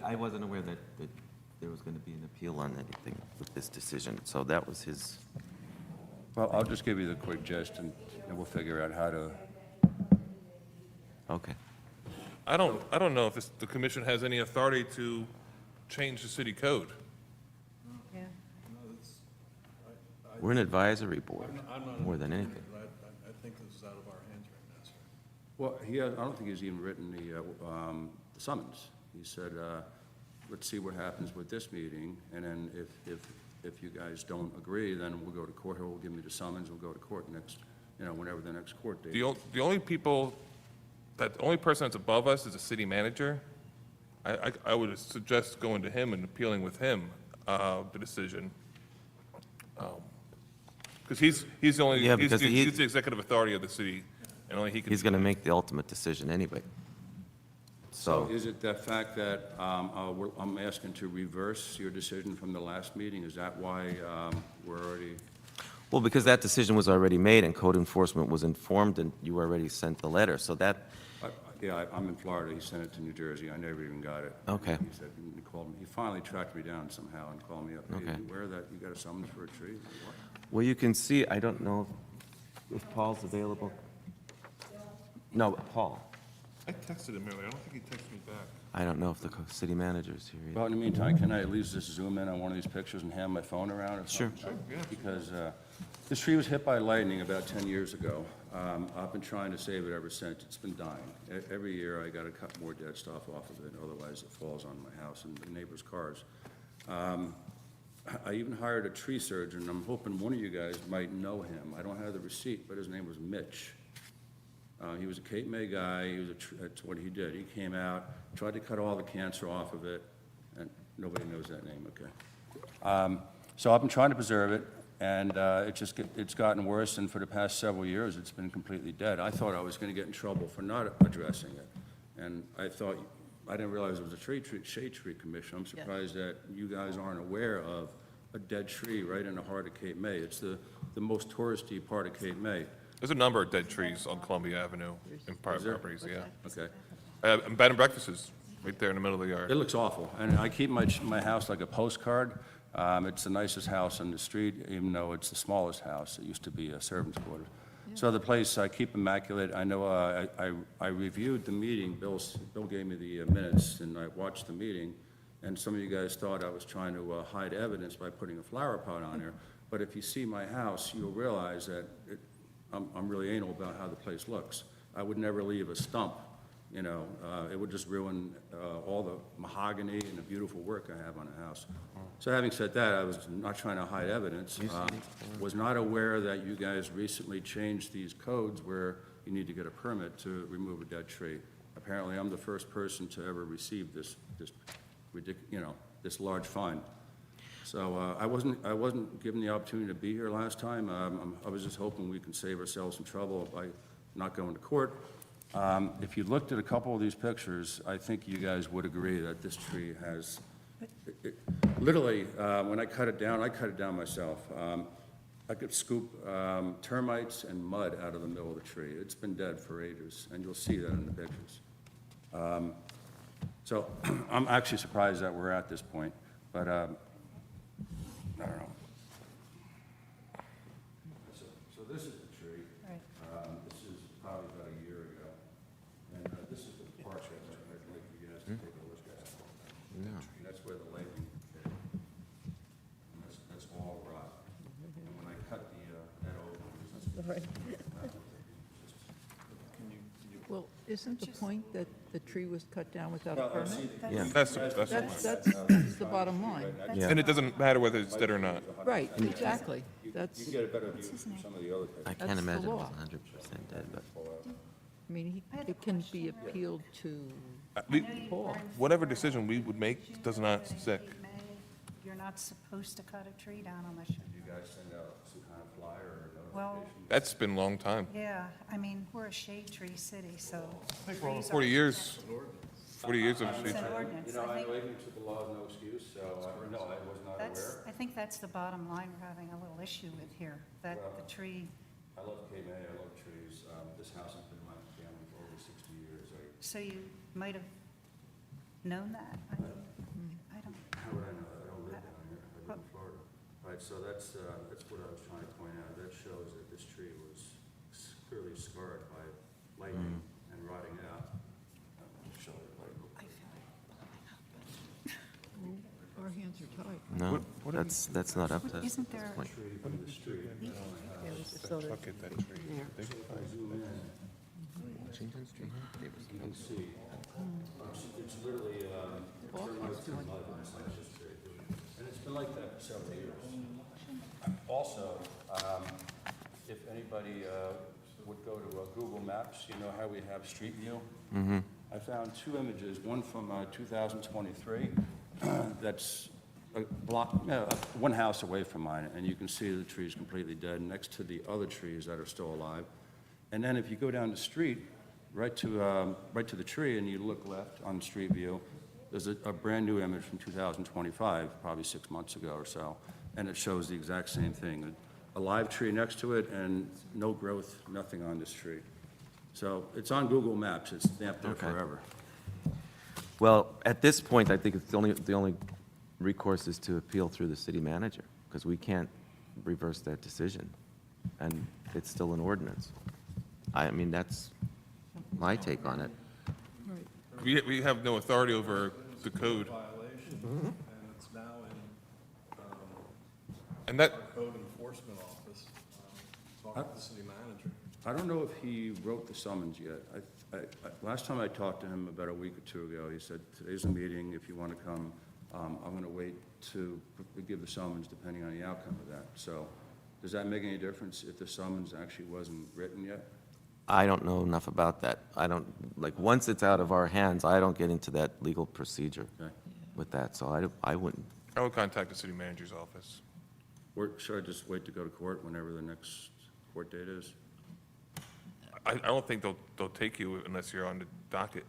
I wasn't aware that there was going to be an appeal on anything with this decision, so that was his. Well, I'll just give you the quick gist, and we'll figure out how to. Okay. I don't know if the commission has any authority to change the city code. Yeah. We're an advisory board, I'm not more than anything. but I think this is out of our hands right now, sir. Well, I don't think he's even written the summons. He said, let's see what happens with this meeting, and then if you guys don't agree, then we'll go to court. He'll give me the summons, we'll go to court next, whenever the next court date. The only person that's above us is the city manager. I would suggest going to him and appealing with him, the decision. Because he's the only, Yeah, he's because he's the executive authority of the city, and only he can. He's going to make the ultimate decision anyway. So So, is it the fact that I'm asking to reverse your decision from the last meeting? Is that why we're already? well, because that decision was already made and code enforcement was informed and you already sent the letter, so that, Yeah, I'm in Florida. He sent it to New Jersey. I never even got it. Okay. He said, he called me, he finally tracked me down somehow and called me up. Hey, Okay. you aware that you got a summons for a tree? What? well, you can see, I don't know if Paul's available. No, Paul. I texted him earlier, I don't think he texted me back. I don't know if the city manager's here either. Well, in the meantime, can I at least just zoom in on one of these pictures and hand my phone around or Sure. something? Because this tree was hit by lightning about 10 years ago. I've been trying to save it ever since. It's been dying. Every year, I got to cut more dead stuff off of it, otherwise it falls on my house and the neighbors' cars. I even hired a tree surgeon. I'm hoping one of you guys might know him. I don't have the receipt, but his name was Mitch. He was a Cape May guy. That's what he did. He came out, tried to cut all the cancer off of it, and nobody knows that name, okay? So I've been trying to preserve it, and it's gotten worse, and for the past several years, it's been completely dead. I thought I was going to get in trouble for not addressing it, and I didn't realize it was a shade tree commission. I'm surprised that you guys aren't aware of a dead tree right in the heart of Cape May. It's the most touristy part of Cape May. There's a number of dead trees on Columbia Avenue in private Is there? properties, yeah. Okay. And bed and breakfast is right there in the middle of the It yard. looks awful, and I keep my house like a postcard. It's the nicest house on the street, even though it's the smallest house. It used to be a servant's quarters. So the place I keep immaculate. I know I reviewed the meeting. Bill gave me the minutes, and I watched the meeting, and some of you guys thought I was trying to hide evidence by putting a flower pot on there. But if you see my house, you'll realize that I'm really anal about how the place looks. I would never leave a stump, you know. It would just ruin all the mahogany and the beautiful work I have on the house. So having said that, I was not trying to hide evidence. Was not aware that you guys recently changed these codes where you need to get a permit to remove a dead tree. Apparently, I'm the first person to ever receive this large fine. So I wasn't given the opportunity to be here last time. I was just hoping we can save ourselves some trouble by not going to court. If you looked at a couple of these pictures, I think you guys would agree that this tree has, literally, when I cut it down myself. I could scoop termites and mud out of the middle of the tree. It's been dead for ages, and you'll see that in the pictures. So I'm actually surprised that we're at this point, but I don't know. So this is the tree. Right. This is probably about a year ago, and this is the part that I'd like you guys to take a look at. And that's where the lighting hit. And that's all rock. And when I cut that open, Well, isn't the point that the tree was cut down without a permit? Yeah. That's That's the bottom line. and it doesn't matter whether it's dead or not. Right, exactly. you That's, can get a better view from some of the other I pictures. can't That's the imagine it law. was 100% dead, but. I mean, it can be appealed to Paul. Whatever decision we would make does not stick. You're not supposed to cut a tree down unless you, You guys send out some kind of flyer or well, notification? That's been a long time. yeah, I mean, we're a shade tree city, so. I think we're over trees 40 are- years. 40 years of It's street an tree. ordinance. You know, I I think know ignorance of the law is no excuse, so, no, I was not aware. I think that's the bottom line we're having a little issue with here, that the tree, I love Cape May, I love trees. This house has been in my family for over 60 years. so you might have known that. I don't, How would I know that? I don't live down here. I live in Florida. Right, so that's what I was trying to point out. That shows that this tree was clearly scarred by lightning and rotting out. I'll show you later. Our hands are tied. No, that's not up to this isn't there, point. Look at that tree. You can see, it's literally, termites and mud in this luscious tree. And it's been like that for several years. Also, if anybody would go to Google Maps, you know how we have Street View? I found two images, one from 2023, that's a block, one house away from mine, and you can see the tree's completely dead next to the other trees that are still alive. And then if you go down the street, right to the tree, and you look left on Street View, there's a brand-new image from 2025, probably 6 months ago or so, and it shows the exact same thing. A live tree next to it and no growth, nothing on this tree. So it's on Google Maps, it's stamped there Okay. forever. Well, at this point, I think it's the only recourse is to appeal through the city manager, because we can't reverse that decision, and it's still an ordinance. I mean, that's my take on it. We have no authority over the code. Violation, and it's now in And that, our code enforcement office, talking to the city manager. I don't know if he wrote the summons yet. Last time I talked to him about a week or two ago, he said, today's a meeting, if you want to come, I'm going to wait to give the summons depending on the outcome of that. So does that make any difference if the summons actually wasn't written yet? I don't know enough about that. Once it's out of our hands, I don't get into that legal procedure Okay. with that, so I wouldn't. I would contact the city manager's office. Or should I just wait to go to court whenever the next court date is? I don't think they'll take you unless you're on the docket.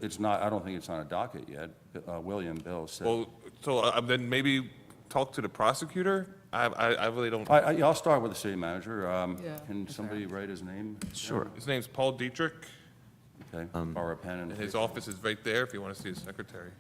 It's not, I don't think it's on a docket yet. Bill said. Well, so then maybe talk to the prosecutor? I really don't, Yeah, I'll start with the city manager. Yeah. Can somebody write his name? Sure. his name's Paul Dietrich, Okay, borrow a pen and and. his office is right there if you want to see his secretary.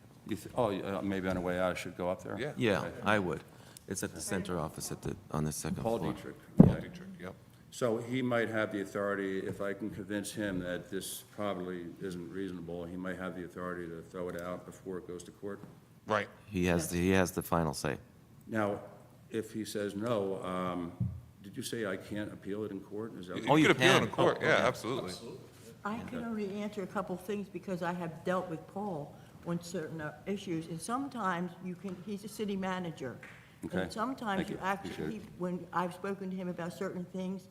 Maybe on the way out I should go up there? Yeah. Yeah, I would. It's at the center office on the second Paul floor. Dietrich. Paul Dietrich. Yep. So he might have the authority, if I can convince him that this probably isn't reasonable, he might have the authority to throw it out before it goes to court? Right. He has the final say. Now, if he says no, did you say I can't appeal it in court? Is that what? Oh, you could appeal can. in court, Oh, yeah, okay. absolutely. I can only answer a couple things because I have dealt with Paul on certain issues, and sometimes he's a city manager. Okay. And sometimes Thank you you. Appreciate actually, it. when I've spoken to him about certain things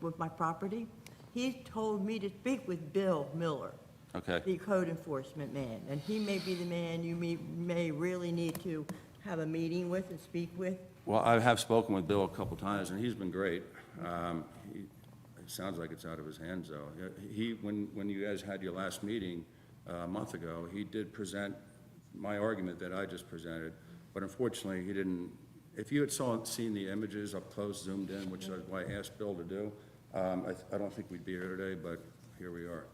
with my property, he's told me to speak with Bill Miller, Okay. the code enforcement man, and he may be the man you may really need to have a meeting with and speak with. Well, I have spoken with Bill a couple times, and he's been great. It sounds like it's out of his hands, though. When you guys had your last meeting a month ago, he did present my argument that I just presented, but unfortunately, he didn't. If you had seen the images up close, zoomed in, which is what I asked Bill to do, I don't think we'd be here today, but here we are.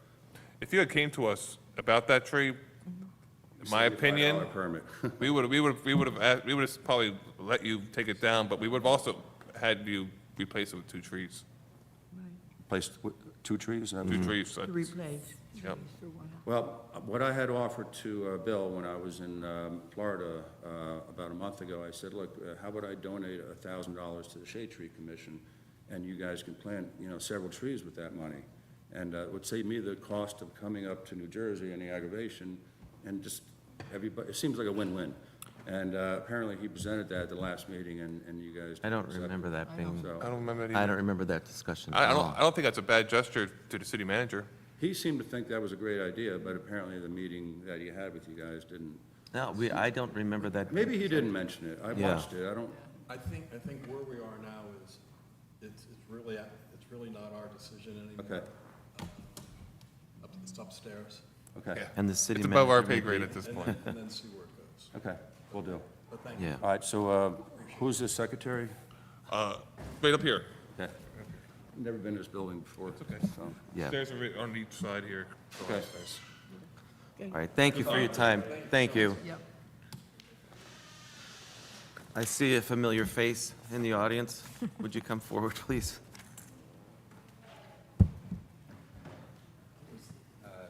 If you had came to us about that tree, in my opinion, $75 permit. we would have probably let you take it down, but we would have also had you replace it with 2 trees. Placed 2 trees? 2 trees. To replace. Yep. Well, what I had offered to Bill when I was in Florida about a month ago, I said, look, how about I donate $1,000 to the Shade Tree Commission, and you guys can plant, several trees with that money. And it would save me the cost of coming up to New Jersey and the aggravation, and just everybody, it seems like a win-win. And apparently, he presented that at the last meeting, and you guys. I don't accepted remember it. that being, So, I don't remember that I either. don't remember that discussion. I at all. don't think that's a bad gesture to the city manager. He seemed to think that was a great idea, but apparently the meeting that he had with you guys didn't. No, I don't remember that. Maybe he didn't mention it. I Yeah. watched it. I don't. I think where we are now is, it's really not our decision anymore. Okay. It's upstairs, Okay. Yeah. And the city It's above our manager pay may grade be- at this and point. then see where it goes. Okay. We'll do. But thank you. Yeah. All right. So who's the secretary? Right up here. Okay. Never been in this building before. okay. So. Yeah. Stairs are on each side here. Okay. All right, thank you for your time. Thank you. Yep. I see a familiar face in the audience. Would you come forward, please?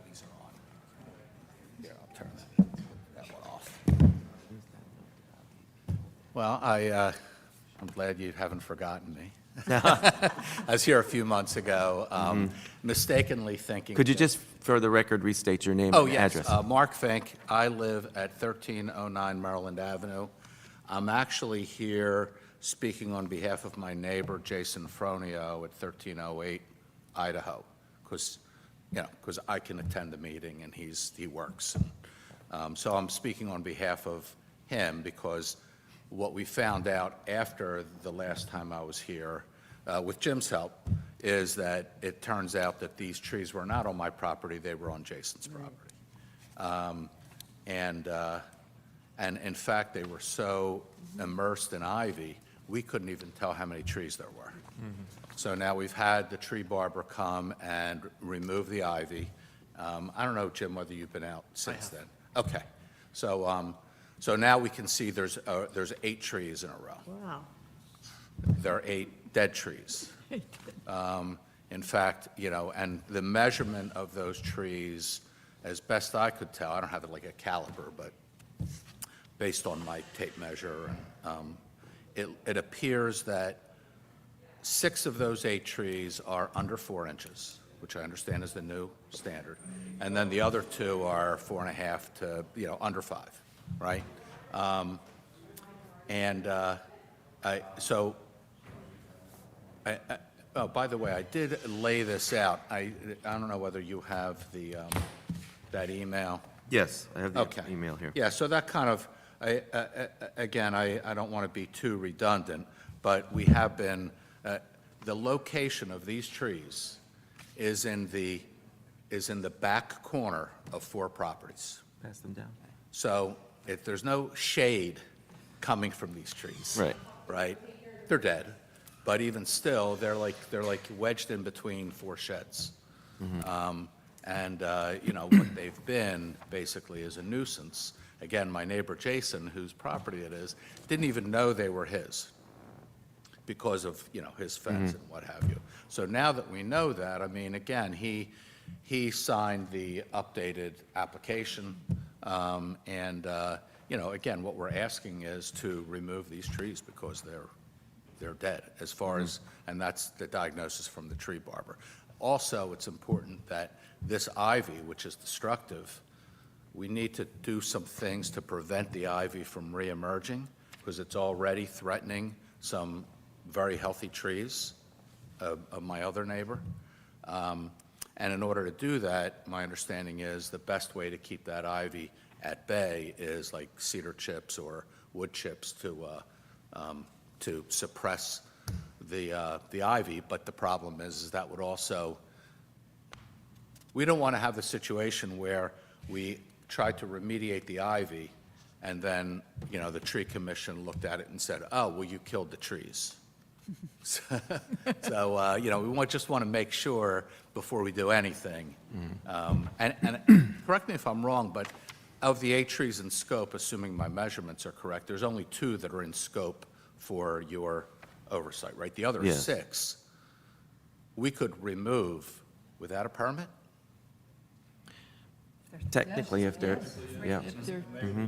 These are on. Here, I'll turn that one off. Well, I'm glad you haven't forgotten me. I was here a few months ago, mistakenly thinking. Could you that- just, for the record, restate your name Oh, and yes. address? Mark Fink. I live at 1309 Maryland Avenue. I'm actually here speaking on behalf of my neighbor, Jason Fronio, at 1308 Idaho, because I can attend the meeting and he works. So I'm speaking on behalf of him because what we found out after the last time I was here, with Jim's help, is that it turns out that these trees were not on my property, they were on Jason's property. And in fact, they were so immersed in ivy, we couldn't even tell how many trees there were. So now we've had the tree barber come and remove the ivy. I don't know, Jim, whether you've been out since then. Okay. So now we can see there's 8 trees in a row. Wow. There are 8 dead trees. In fact, and the measurement of those trees, as best I could tell, I don't have it like a caliper, but based on my tape measure, it appears that 6 of those 8 trees are under 4 inches, which I understand is the new standard, and then the other 2 are 4.5 to, under 5, right? Oh, by the way, I did lay this out. I don't know whether you have that email. Yes, I have the Okay. email here. Yeah, so that kind of, again, I don't want to be too redundant, but we have been, the location of these trees is in the back corner of 4 properties. Pass them down. So if there's no shade coming from these trees. Right. Right? They're dead, but even still, they're like wedged in between 4 sheds. What they've been basically is a nuisance. Again, my neighbor Jason, whose property it is, didn't even know they were his. because of, his fence and what have you. So now that we know that, I mean, again, he signed the updated application, and, again, what we're asking is to remove these trees because they're dead as far as, and that's the diagnosis from the tree barber. Also, it's important that this ivy, which is destructive, we need to do some things to prevent the ivy from reemerging because it's already threatening some very healthy trees of my other neighbor. And in order to do that, my understanding is the best way to keep that ivy at bay is like cedar chips or wood chips to suppress the ivy. But the problem is that would also, we don't want to have the situation where we try to remediate the ivy and then, the tree commission looked at it and said, oh, well, you killed the trees. So, we just want to make sure before we do anything. And correct me if I'm wrong, but of the 8 trees in scope, assuming my measurements are correct, there's only 2 that are in scope for your oversight, right? The other Yes. 6, we could remove without a permit? Technically, if they're, yeah, If they're- Mm-hmm.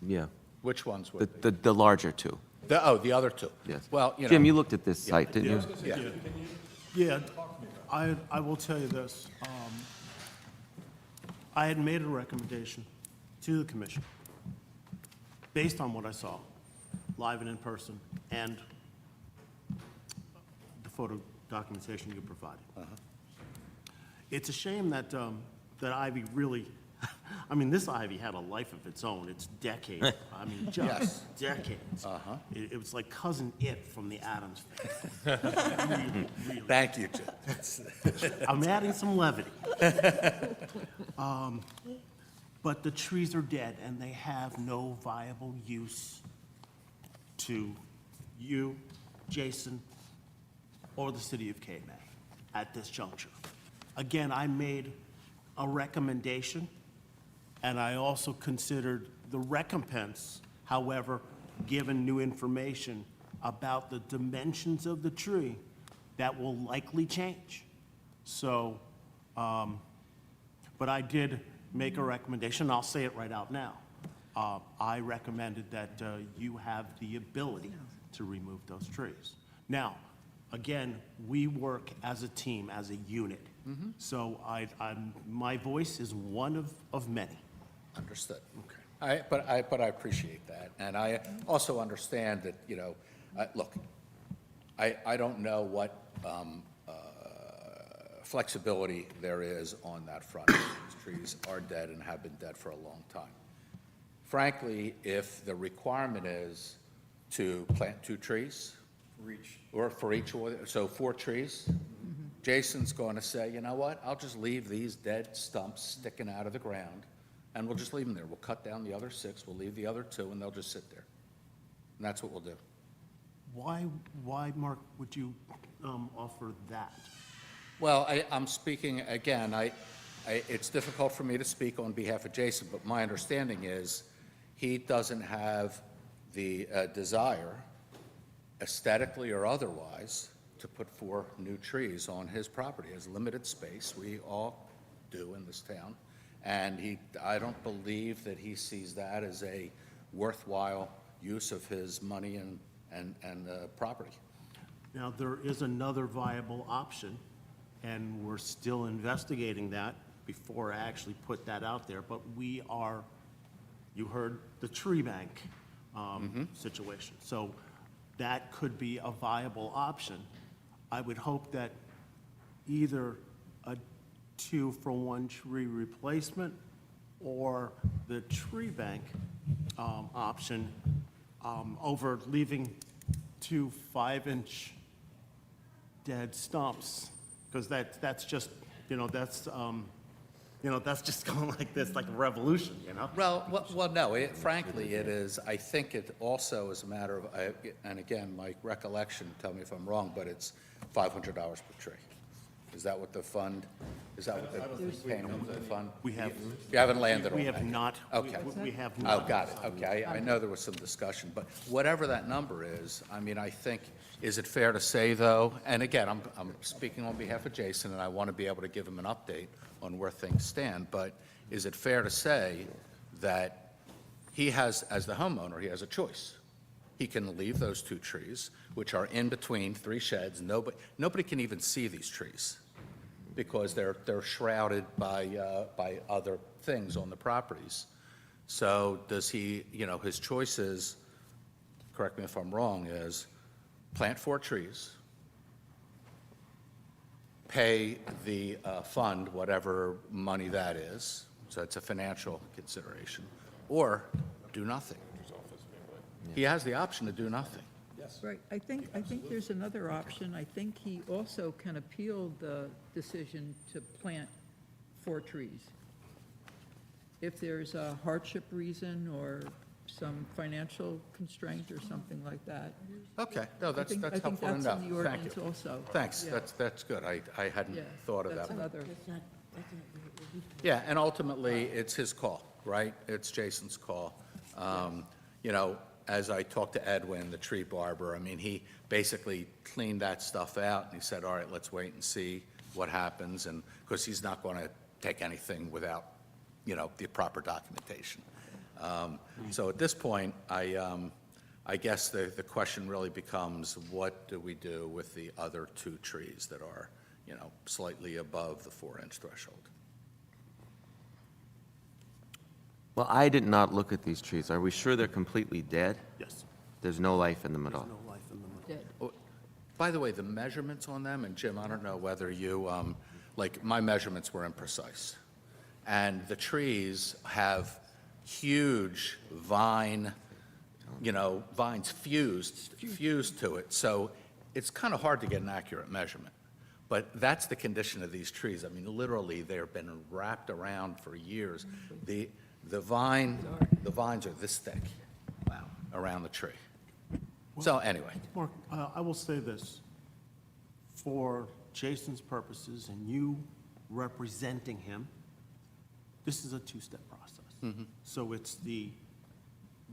yeah, Which ones would be? the larger two, The other 2? yes. Well, Jim, you looked at this site, didn't you? Yeah. Yeah, I will tell you this. I had made a recommendation to the commission based on what I saw, live and in person, and the photo documentation you provided. It's a shame that, that ivy really, I mean, this ivy had a life of its own. It's decades. I mean, Yes. just decades. It was like Cousin It from the Addams Family. Really, really. Thank you, Jim. I'm adding some levity. But the trees are dead, and they have no viable use to you, Jason, or the city of Cape May at this juncture. Again, I made a recommendation, and I also considered the recompense, however, given new information about the dimensions of the tree, that will likely change. So, but I did make a recommendation, I'll say it right out now. I recommended that you have the ability to remove those trees. Now, again, we work as a team, as a unit. So my voice is one of many. Understood. Okay. But I appreciate that. And I also understand that, look, I don't know what flexibility there is on that front. These trees are dead and have been dead for a long time. Frankly, if the requirement is to plant 2 trees. For each, so 4 trees, Jason's going to say, you know what, I'll just leave these dead stumps sticking out of the ground, and we'll just leave them there. We'll cut down the other 6, we'll leave the other 2, and they'll just sit there. And that's what we'll do. Why, Mark, would you offer that? Well, I'm speaking, again, it's difficult for me to speak on behalf of Jason, but my understanding is he doesn't have the desire, aesthetically or otherwise, to put 4 new trees on his property. He has limited space, we all do in this town, and I don't believe that he sees that as a worthwhile use of his money and property. Now, there is another viable option, and we're still investigating that before I actually put that out there, but you heard the tree bank situation. So that could be a viable option. I would hope that either a 2-for-1 tree replacement or the tree bank option over leaving 2 5-inch dead stumps, because that's just, that's just going like this, like a revolution, Well, no, frankly, it is, I think it also is a matter of, and again, my recollection, tell me if I'm wrong, but it's $500 per tree. Is that what the fund Is that what they're paying him for the fund? We have- You haven't landed on We that? have not. Okay. We have Oh, not. got it, okay. I know there was some discussion, but whatever that number is, I mean, I think, is it fair to say, though, and again, I'm speaking on behalf of Jason, and I want to be able to give him an update on where things stand, but is it fair to say that he has, as the homeowner, he has a choice? He can leave those 2 trees, which are in between 3 sheds. Nobody can even see these trees because they're shrouded by other things on the properties. So does he, his choice is, correct me if I'm wrong, is plant 4 trees, pay the fund whatever money that is, so it's a financial consideration, or do nothing. He has the option to do nothing. Right, I think there's another option. I think he also can appeal the decision to plant 4 trees. If there's a hardship reason or some financial constraint or something like that. Okay, no, that's I think helpful to know. that's in the Thank ordinance you. also. Thanks, Yeah. that's good. I hadn't Yeah, thought of that's that. another. Yeah, and ultimately, it's his call, right? It's Jason's call. As I talked to Edwin, the tree barber, I mean, he basically cleaned that stuff out, and he said, all right, let's wait and see what happens, and, because he's not going to take anything without, the proper documentation. So at this point, I guess the question really becomes, what do we do with the other 2 trees that are, slightly above the 4-inch threshold? Well, I did not look at these trees. Are we sure they're completely dead? Yes. There's no life in them at all? No life in them. Dead. By the way, the measurements on them, and Jim, I don't know whether you, my measurements were imprecise. And the trees have huge vines fused to it. So it's kind of hard to get an accurate measurement. But that's the condition of these trees. I mean, literally, they've been wrapped around for years. The vines are this thick. Wow. Around the tree. So anyway. Mark, I will say this. For Jason's purposes and you representing him, this is a 2-step process. So it's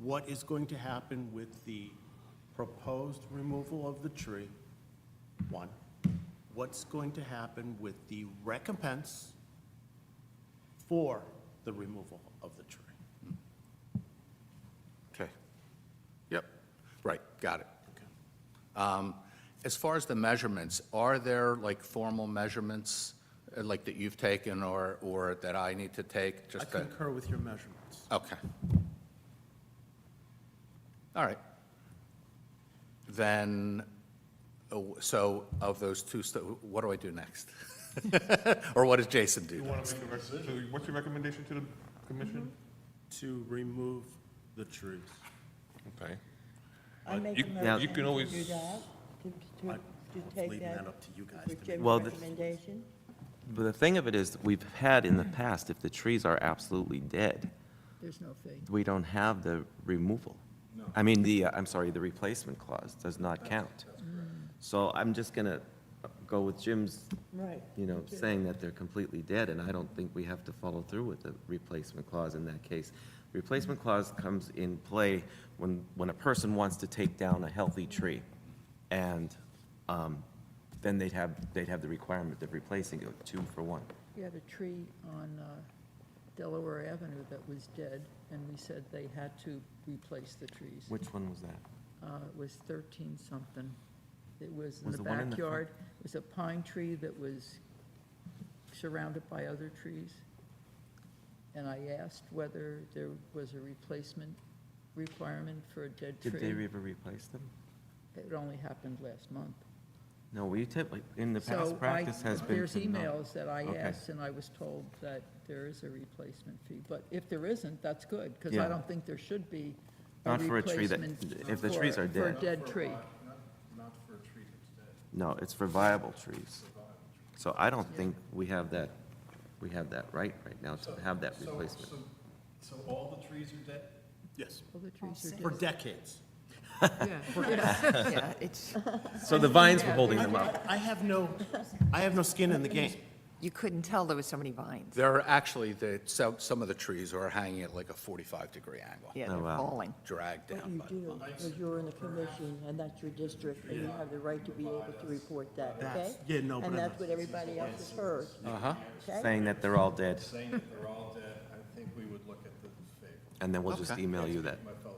what is going to happen with the proposed removal of the tree, 1. What's going to happen with the recompense for the removal of the tree? Okay. Yep. Right, got it. As far as the measurements, are there like formal measurements like that you've taken or that I need to take? I Just to- concur with your measurements. Okay. All right. Then, so of those 2, what do I do next? Or what does Jason do You want next? to make so what's your recommendation to the commission? To remove the trees. Okay. I make You- a now- motion you can always- to do that, to take leaving that that up to you guys with to Jim's Well, recommendation. But the thing of it is, we've had in the past, if the trees are absolutely dead, There's no fee. we don't have the removal. I mean, I'm sorry, the replacement clause does not count. So I'm just going to go with Jim's, Right. saying that they're completely dead, and I don't think we have to follow through with the replacement clause in that case. Replacement clause comes in play when a person wants to take down a healthy tree, and then they'd have the requirement of replacing it, 2 for 1. We had a tree on Delaware Avenue that was dead, and we said they had to replace the trees. Which one was that? It was 13-something. It was in Was the the one in the front? backyard. It was a pine tree that was surrounded by other trees. And I asked whether there was a replacement requirement for a dead tree. Did they ever replace them? It only happened last month. No, we typically, in the So past practice has been. there's to not. emails that I Okay. asked, and I was told that there is a replacement fee. But if there isn't, that's good, because Yeah. I don't think there should be a Not for a tree that- replacement if the trees are for a dead. dead tree. No, it's for viable trees. So I don't think we have that right now to have that replacement. So all the trees are dead? Yes. All the trees are For dead. decades. Yeah, it's, So the vines were holding them up. I have no skin in the game. You couldn't tell there was so many vines. There are actually, some of the trees are hanging at like a 45-degree angle, Yeah, Oh, they're wow. falling. dragged What down you by. do, because you're in the commission, and that's your district, and you have the right to be able to report that, okay? That's- yeah, no, And but that's what everybody else has heard. Uh-huh. Okay? Saying that they're all dead, Saying that they're all dead, I think we would look at this favorably. and then we'll just Okay. email you that. My fellow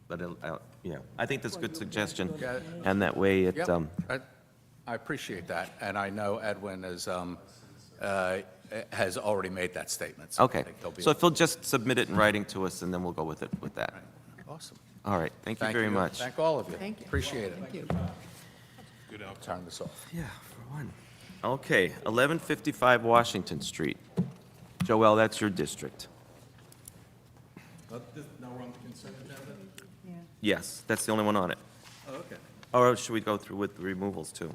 commissioners. But, yeah, I think that's a good suggestion, Yeah. and that way it, Yep, I appreciate that, and I know Edwin has already made that statement. So I okay. think he'll be So if you'll just submit it in writing to us, and then we'll go with it, with that. Awesome. All right, thank you very much. Thank all of you. Thank you. Appreciate it. Thank you. Good outcome. Turn this off. Yeah, for one. Okay, 1155 Washington Street. Joel, that's your district. Now we're on the consent agenda? Yes, that's the only one on it. Oh, okay. Or should we go through with the removals, too?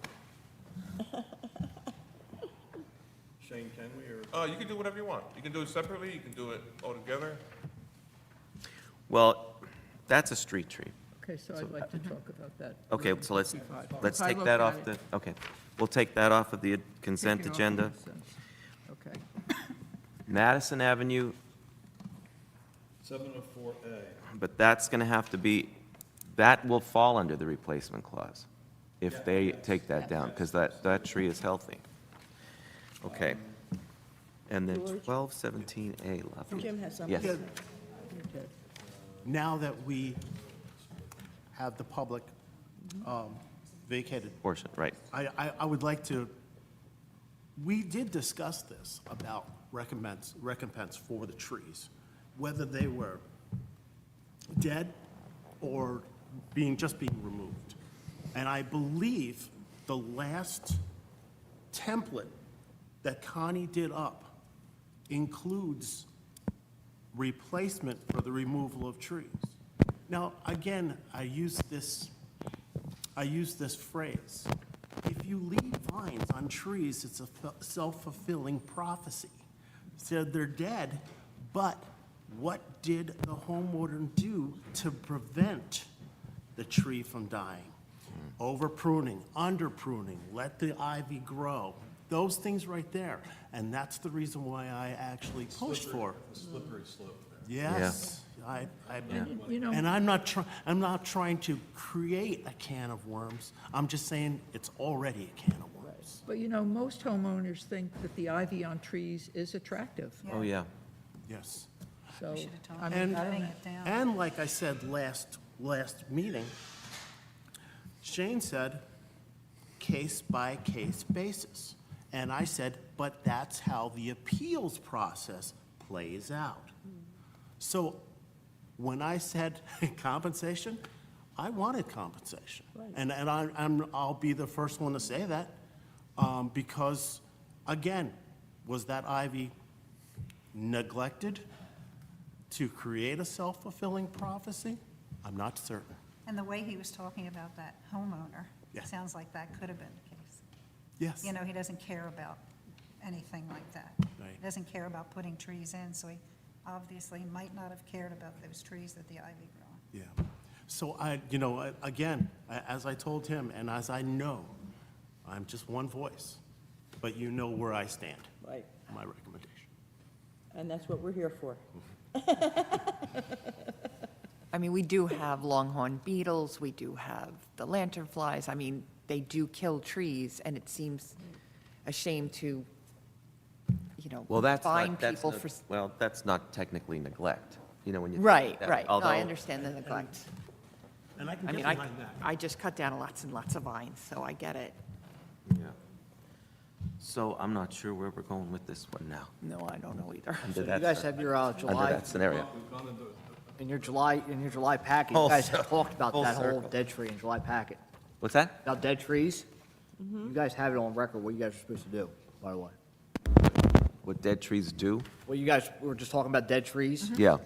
Shane, can we, or? You can do whatever you want. You can do it separately, you can do it all together. Well, that's a street tree. Okay, so I'd like to talk about that. Okay, so let's 1155. I take looked that at off it. the, okay. We'll take that off of the consent Take it off the agenda. consent. Okay. Madison Avenue, 704A. but that's going to have to be, that will fall under the replacement clause if they take that down, because that tree is healthy. Okay. And then George? 1217A left. Jim has something. Yes. Now that we have the public vacated, Portion, right. I would like to, we did discuss this about recompense for the trees, whether they were dead or just being removed. And I believe the last template that Connie did up includes replacement for the removal of trees. Now, again, I use this phrase. If you leave vines on trees, it's a self-fulfilling prophecy. So they're dead, but what did the homeowner do to prevent the tree from dying? Over pruning, under pruning, let the ivy grow, those things right there. And that's the reason why I actually pushed for. The slippery slope there. Yes, You know, and I'm not trying to create a can of worms. I'm just saying it's already a can of worms. but you know, most homeowners think that the ivy on trees is attractive, Oh, yeah. Yes. so. Should have told I them mean, to I bring don't- it down. And like I said last meeting, Shane said, case-by-case basis. And I said, but that's how the appeals process plays out. So when I said compensation, I wanted compensation. And I'll be the first one to say that, because, again, was that ivy neglected to create a self-fulfilling prophecy? I'm not certain. And the way he was talking about that homeowner, Yeah. sounds like that could have been the case. Yes. You know, he doesn't care about anything like that. Right. He doesn't care about putting trees in, so he obviously might not have cared about those trees that the ivy grew on. Yeah. So again, as I told him, and as I know, I'm just one voice, but you know where I stand, Right, my recommendation. and that's what we're here for. I mean, we do have longhorn beetles, we do have the lanternflies. I mean, they do kill trees, and it seems a shame to, you know, Well, fine people for. Well, that's not technically neglect, you know, when you. Right, that- right. No, I although- understand the neglect. And I can I get mean, behind that. I just cut down lots and lots of vines, so I get it. Yeah. So I'm not sure where we're going with this one now. No, I don't know either. Under You that guys sce- have your Under July, that scenario. in your July packet, Full you guys circle. talked about Full that whole circle. dead tree in July packet. What's that? About dead trees? You guys have it on record what you guys are supposed to do, by the way. What dead trees do? Well, you guys were just talking about dead trees. Yeah.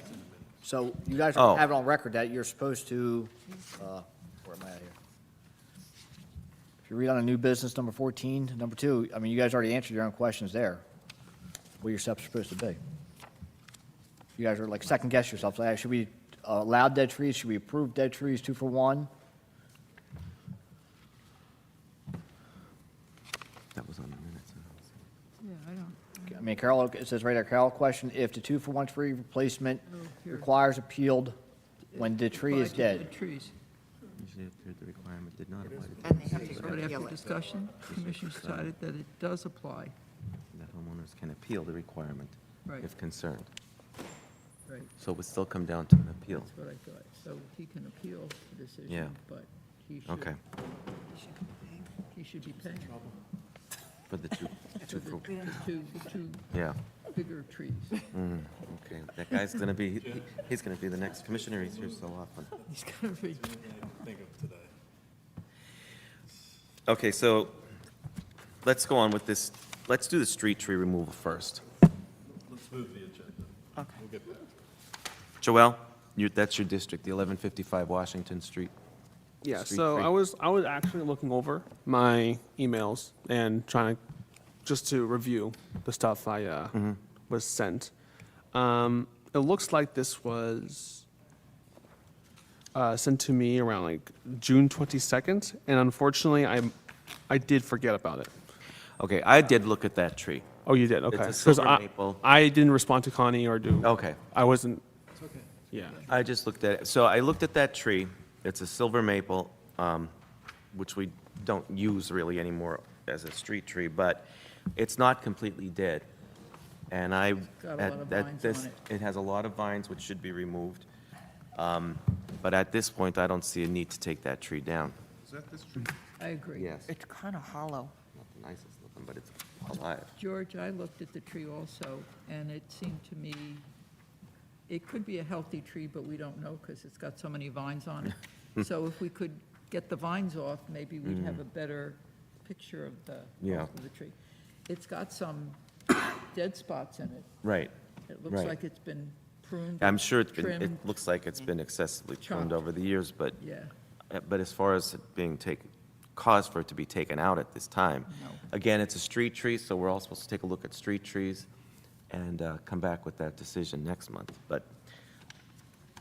So you guys Oh. have it on record that you're supposed to, where am I at here? If you read on a new business, number 14, number 2, I mean, you guys already answered your own questions there, what your steps are supposed to be. You guys are like second guess yourselves, like, should we allow dead trees, should we approve dead trees 2 for 1? That was on the minutes. Yeah, I don't, I mean, Carol, it says right there, Carol, question, if the 2-for-1 tree replacement here. requires appealed when the tree is Apply to dead. dead trees. Usually appeared the requirement did not apply to And they have to But appeal after it. discussion, the commission decided that it does apply. that homeowners can appeal the requirement Right. if concerned. Right, So it would still come down to an appeal. that's what I thought. So he can appeal the decision. Yeah. But he should. Okay, He should be paying for the two, for the two yeah. bigger trees. Okay, that guy's gonna be, he's gonna be the next commissioner, he's here so often. He's gonna be, Think of today. Okay, so let's go on with this, let's do the street tree removal first. Let's move the agenda. Okay. We'll get back. Joelle, that's your district, the 1155 Washington Street. Yeah, Street so tree. I was actually looking over my emails and trying to, just to review the stuff I was sent. It looks like this was sent to me around like June 22nd, and unfortunately, I did forget about it. Okay, I did look at that tree. Oh, you did? It's Okay. a 'Cause silver maple. I didn't respond to Connie or do. Okay. I wasn't. Yeah. I just looked at it. So I looked at that tree. It's a silver maple, which we don't use really anymore as a street tree, but it's not completely dead. And I, got a lot of at vines this, on it. it has a lot of vines which should be removed. But at this point, I don't see a need to take that tree down. Is that this tree? I agree. Yes. It's kind of hollow. Not the nicest looking, but it's alive. George, I looked at the tree also, and it seemed to me, it could be a healthy tree, but we don't know because it's got so many vines on it. So if we could get the vines off, maybe we'd have a better picture of the Yeah. health of the tree. It's got some dead spots in it. Right. It looks Right. like it's been pruned. I'm sure it's been, it trimmed. looks like it's been excessively trimmed Chopped. over the years, but, Yeah, but as far as it being taken, cause for it to be taken out at this time. No. Again, it's a street tree, so we're all supposed to take a look at street trees and come back with that decision next month. But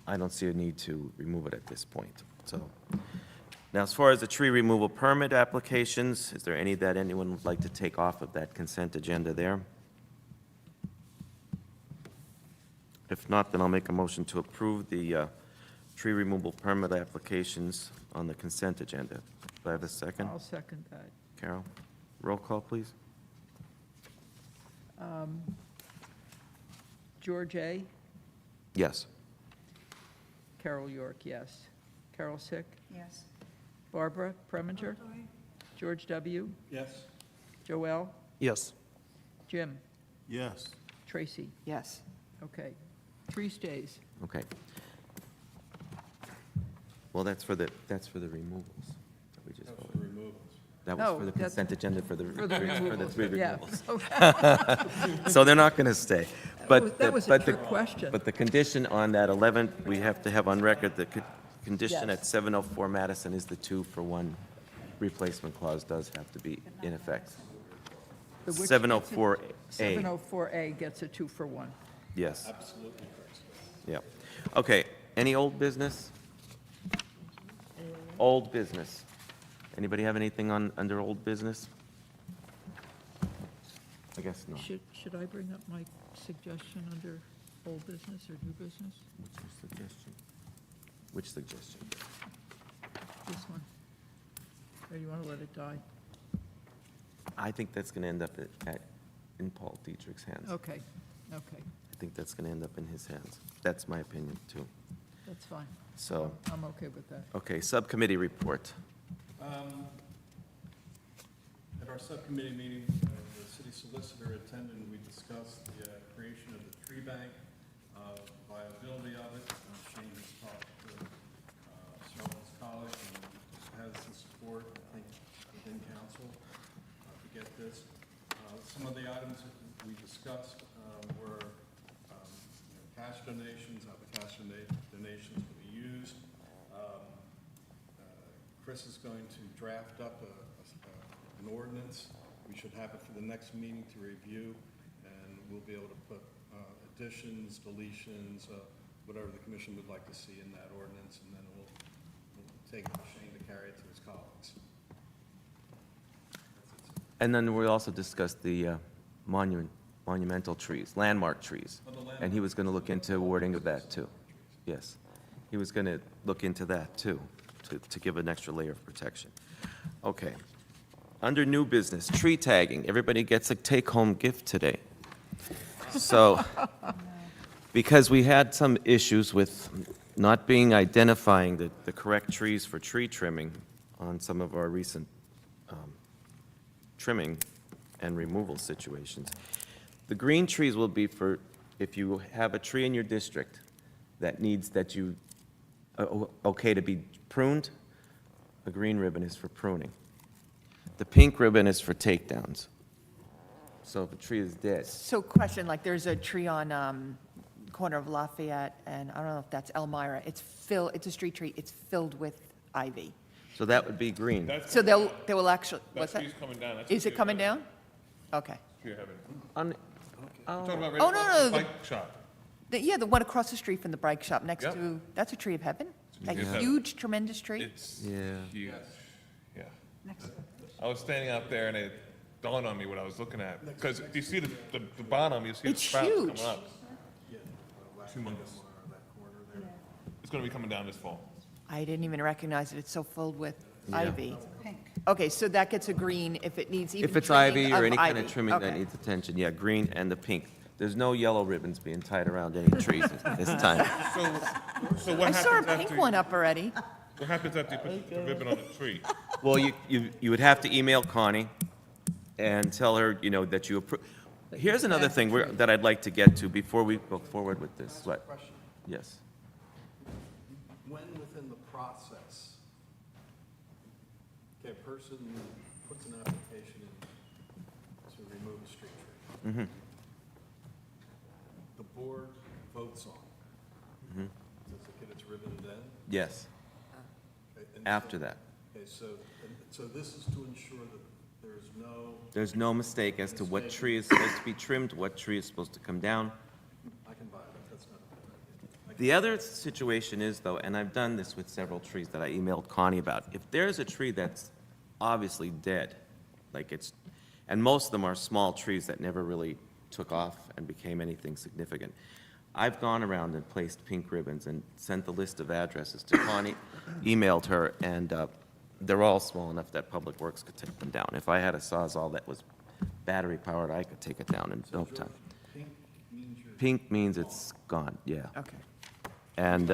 I don't see a need to remove it at this point, so. Now, as far as the tree removal permit applications, is there any that anyone would like to take off of that consent agenda there? If not, then I'll make a motion to approve the tree removal permit applications on the consent agenda. Do I have a second? I'll second that. Carol? Roll call, please. George A., Yes. Carol York, yes. Carol Sick, Yes. Barbara Preminger, George W., Yes? Joelle, Yes. Jim, Yes. Tracy. Yes. Okay. 3 stays. Okay. Well, that's for the removals that we just voted. Removals. That was Oh, for the that's- consent agenda for the, For the for the removals, three yeah. removals. So they're not going to stay. But That was a but trick question. But the condition on that 11th, we have to have on record, the condition Yes. at 704 Madison is the 2-for-1 replacement clause does have to be in effect. The which- 704A. 704A gets a 2-for-1. Yes, Absolutely correct. yeah. Okay, any old business? Old business. Anybody have anything under old business? I guess not. Should I bring up my suggestion under old business or new business? What's your suggestion? Which suggestion? This one? Or you want to let it die? I think that's going to end up in Paul Dietrich's hands. Okay, okay, I think that's going to end up in his hands. That's my opinion, too. that's fine. So, I'm okay with that. okay, subcommittee report. At our subcommittee meeting, the city solicitor attended, and we discussed the creation of the tree bank, viability of it. Shane has talked to Charlotte's College and has the support, I think, within council to get this. Some of the items that we discussed were cash donations, how the cash donations will be used. Chris is going to draft up an ordinance. We should have it for the next meeting to review, and we'll be able to put additions, deletions, whatever the commission would like to see in that ordinance, and then we'll take it to Shane to carry it to his colleagues. And then we also discussed the monumental trees, landmark trees. And he was going to look into wording of that, too. Yes. He was going to look into that, too, to give an extra layer of protection. Okay. Under new business, tree tagging. Everybody gets a take-home gift today. So, because we had some issues with not being identifying the correct trees for tree trimming on some of our recent trimming and removal situations. The green trees will be for, if you have a tree in your district that needs, that you, okay to be pruned, a green ribbon is for pruning. The pink ribbon is for takedowns. So if a tree is dead, So question, like, there's a tree on corner of Lafayette, and I don't know if that's Elmira. It's a street tree, it's filled with ivy. so that would be green. That's, So they will actually, what's that that? tree's coming down. That's Is what it coming down? Okay. you're having. On- Talking about right Oh, no, across no, the the- bike shop. Yeah, the one across the street from the bike shop next Yep. to, that's a tree of heaven? A tree of heaven. huge, tremendous tree? It's Yeah. huge, yeah. I was standing out there and it dawned on me what I was looking at. Because if you see the bottom, you see the It's sprouts huge. coming up. Humongous. It's gonna be coming down this fall. I didn't even recognize it, it's so filled with Yeah. ivy. Pink. Okay, so that gets a green if it needs even If it's trimming ivy or of any kind ivy. of trimming that Okay. needs attention, yeah, green and the pink. There's no yellow ribbons being tied around any trees at this time. So what I saw a happens pink after, one up already. what happens after you put the ribbon on the tree? Well, you would have to email Connie and tell her, that you approve. Here's another thing that I'd like to get to before we go forward with this. What? Yes. When within the process, okay, a person puts an application in to remove a street tree. The board votes on it. Does it get its ribbon then? Yes, Okay, and after so- that. Okay, so this is to ensure that there's no, There's no mistake as to what tree is supposed to be trimmed, what tree is supposed to come down. I can buy that, that's not a bad idea. The other situation is, though, and I've done this with several trees that I emailed Connie about, if there's a tree that's obviously dead, and most of them are small trees that never really took off and became anything significant, I've gone around and placed pink ribbons and sent the list of addresses to Connie, emailed her, and they're all small enough that Public Works could take them down. If I had a Sawzall that was battery-powered, I could take it down in no time. Pink means you're. Pink means it's gone, yeah. Okay. And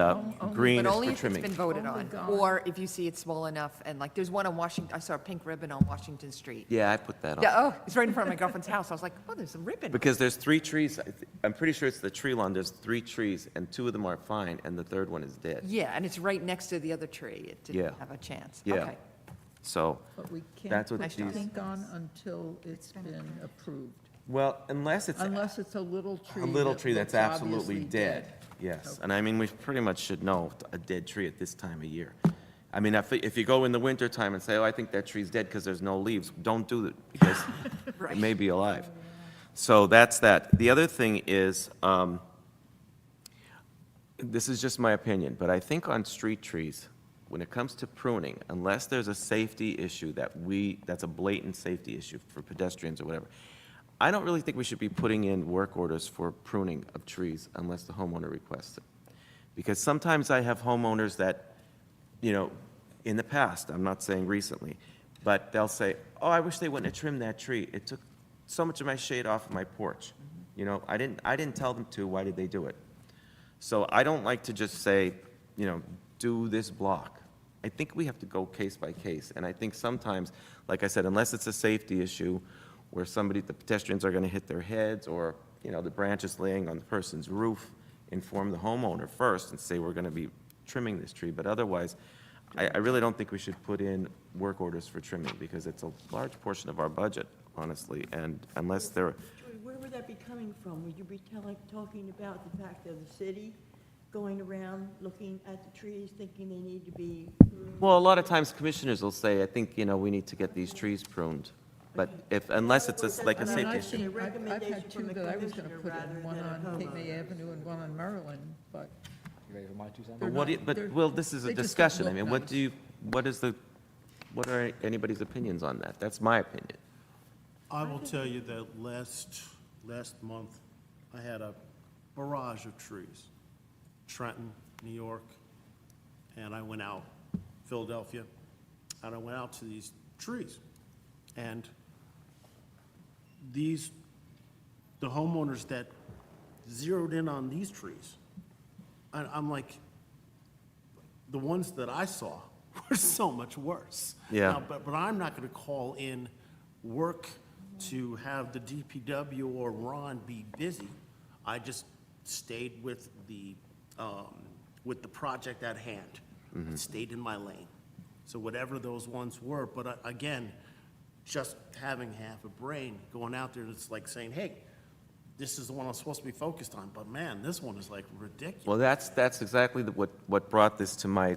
green But is only for if it's trimming. been voted Only on, gone. or if you see it small enough, and like, there's one on Washington, I saw a pink ribbon on Washington Street. Yeah, I put that on. Yeah, oh, it's right in front of my girlfriend's house. I was like, oh, there's a ribbon. Because there's 3 trees, I'm pretty sure it's the tree lawn, there's 3 trees, and 2 of them are fine, and the third one is dead. Yeah, and it's right next to the other tree. It Yeah. didn't have a chance. Yeah. Okay. So, But we That's can't what put these- pink on until it's been approved, well, unless it's unless it's a little tree a little that tree that's looks absolutely obviously dead. Yes, and I mean, we pretty much should know a dead tree at this time of year. I mean, if you go in the wintertime and say, oh, I think that tree's dead because there's no leaves, don't do it, because it may be alive. So that's that. The other thing is, this is just my opinion, but I think on street trees, when it comes to pruning, unless there's a safety issue that's a blatant safety issue for pedestrians or whatever, I don't really think we should be putting in work orders for pruning of trees unless the homeowner requests it. Because sometimes I have homeowners that, in the past, I'm not saying recently, but they'll say, oh, I wish they wouldn't have trimmed that tree. It took so much of my shade off of my porch. I didn't tell them to, why did they do it? So I don't like to just say, do this block. I think we have to go case by case, and I think sometimes, like I said, unless it's a safety issue where the pedestrians are gonna hit their heads, or, the branches laying on the person's roof, inform the homeowner first and say, we're gonna be trimming this tree, but otherwise, I really don't think we should put in work orders for trimming, because it's a large portion of our budget, honestly, and unless they're, Joey, where would that be coming from? Would you be talking about the fact of the city going around, looking at the trees, thinking they need to be pruned? well, a lot of times commissioners will say, I think, we need to get these trees pruned, but unless it's like a I mean, safety I've issue. seen, I've recommendation had 2 from the that I was gonna commissioner put in, rather one than a on Cape May homeowner. Avenue and one on Maryland, but You ready for my 2 cents? They're What do you, not- they're- but, well, this is a they just don't discussion. I look mean, nice. what are anybody's opinions on that? That's my opinion. I will tell you that last month, I had a barrage of trees. Trenton, New York, and I went out, Philadelphia, and I went out to these trees. And the homeowners that zeroed in on these trees, I'm like, the ones that I saw were so much worse. Yeah. Now, but I'm not gonna call in work to have the DPW or Ron be busy. I just stayed with the project at hand. Stayed in my lane. So whatever those ones were, but again, just having half a brain, going out there, it's like saying, hey, this is the one I'm supposed to be focused on, but man, this one is like ridiculous. Well, that's exactly what brought this to my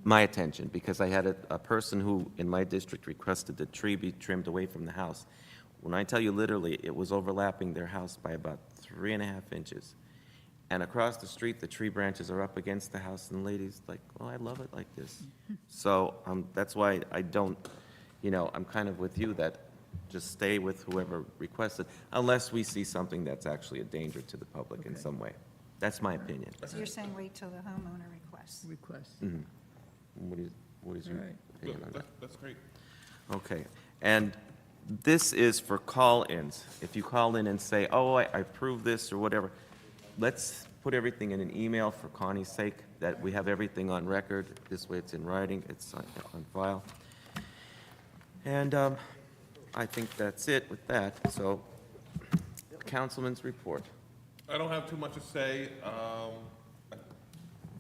attention, because I had a person who, in my district, requested the tree be trimmed away from the house. When I tell you literally, it was overlapping their house by about 3.5 inches. And across the street, the tree branches are up against the house, and the lady's like, oh, I love it like this. So that's why I don't, I'm kind of with you that just stay with whoever requested, unless we see something that's actually a danger to the public in Okay. some way. That's my opinion. So you're saying wait till the homeowner requests? Request. What is your All right. opinion on that? That's great. Okay, and this is for call-ins. If you call in and say, oh, I approve this or whatever, let's put everything in an email for Connie's sake, that we have everything on record. This way it's in writing, it's on file. And I think that's it with that. So, Councilman's report. I don't have too much to say. I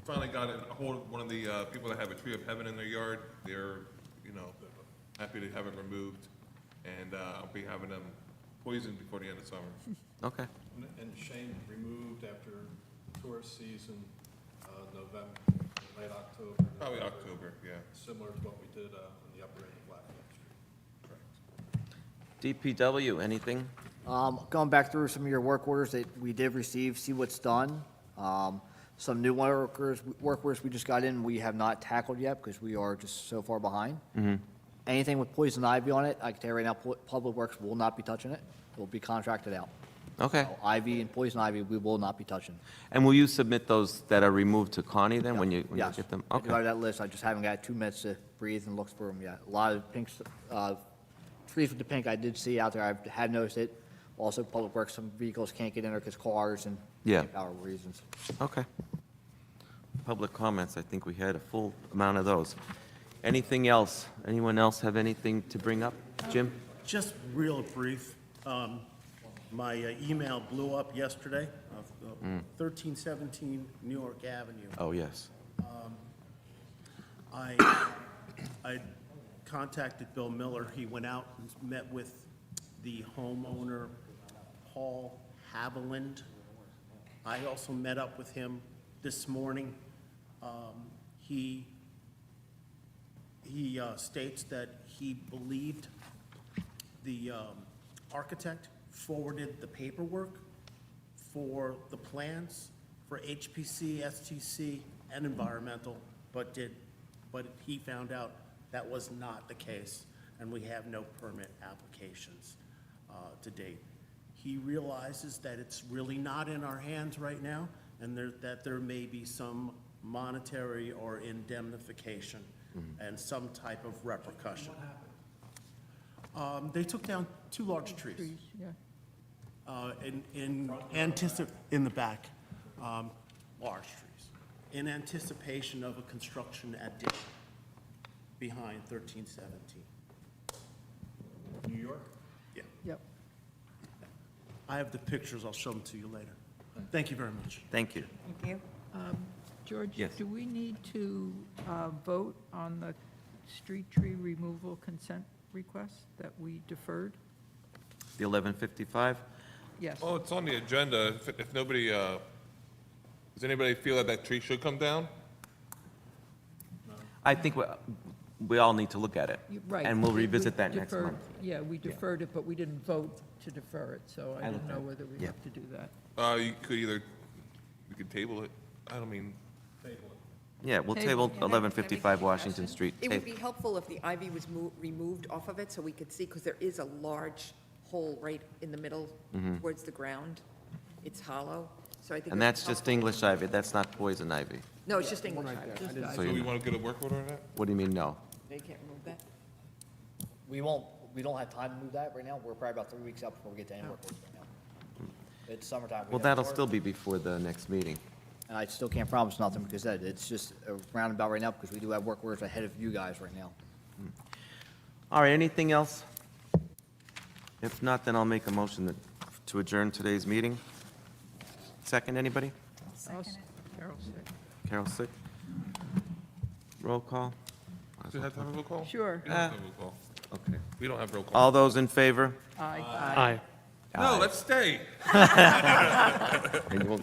finally got a hold of one of the people that have a tree of heaven in their yard. They're, happy to have it removed, and I'll be having them poisoned before the end of summer. Okay. And Shane removed after tourist season, November, late October. Probably October, yeah. Similar to what we did on the upper end of Black Street. DPW, anything? Going back through some of your work orders that we did receive, see what's done. Some new work orders we just got in, we have not tackled yet because we are just so far behind. Anything with poison ivy on it, I can tell you right now, Public Works will not be touching it. It will be contracted out. Okay. So ivy and poison ivy, we will not be touching. And will you submit those that are removed to Connie then, when you Yes. get them? I do Okay. have that list, I just haven't got 2 minutes to breathe and look for them yet. A lot of pinks, trees with the pink I did see out there, I had noticed it. Also, Public Works, some vehicles can't get in there because cars and Yeah. power reasons. Okay. Public comments, I think we had a full amount of those. Anything else? Anyone else have anything to bring up? Jim? Just real brief, my email blew up yesterday, 1317 New York Avenue. Oh, yes. I contacted Bill Miller. He went out and met with the homeowner, Paul Haviland. I also met up with him this morning. He states that he believed the architect forwarded the paperwork for the plans for HPC, STC, and environmental, but he found out that was not the case, and we have no permit applications to date. He realizes that it's really not in our hands right now, and that there may be some monetary or indemnification and some type of repercussion. They took down 2 large trees. Trees, yeah. In the back, large trees, in anticipation of a construction addition behind 1317. New York? Yeah. Yep. I have the pictures, I'll show them to you later. Thank you very much. Thank you. Thank you. George? Yes. Do we need to vote on the street tree removal consent request that we deferred? The 1155? Yes. Well, it's on the agenda. If nobody, does anybody feel that that tree should come down? I think we all need to look at it. Right. And we'll we revisit that next deferred- month. Yeah, we deferred it, but we didn't vote to defer it, so I I didn't looked know at it. whether we Yeah. have to do that. You could either, you could table it. I don't mean, Yeah, we'll table 1155 Washington Street. It would be helpful if the ivy was removed off of it so we could see, because there is a large hole right in the middle towards the ground. It's hollow, so I think. And it would that's just help. English ivy, that's not poison ivy. No, it's just English ivy. So So we you, want to get a work order on that? what do you mean, no? They can't remove that? We don't have time to move that right now. We're probably about 3 weeks out before we get to any work orders right now. It's summertime. We Well, have that'll work, still be before the next meeting. And I still can't promise nothing because it's just a roundabout right now because we do have work orders ahead of you guys right now. All right, anything else? If not, then I'll make a motion to adjourn today's meeting. Second, anybody? Carol said. Carol, sick? Roll call? Do you have to have a roll call? Sure. We don't have a roll call. Okay. We don't have roll call. All those in favor? Aye. Aye. No, let's stay. And you won't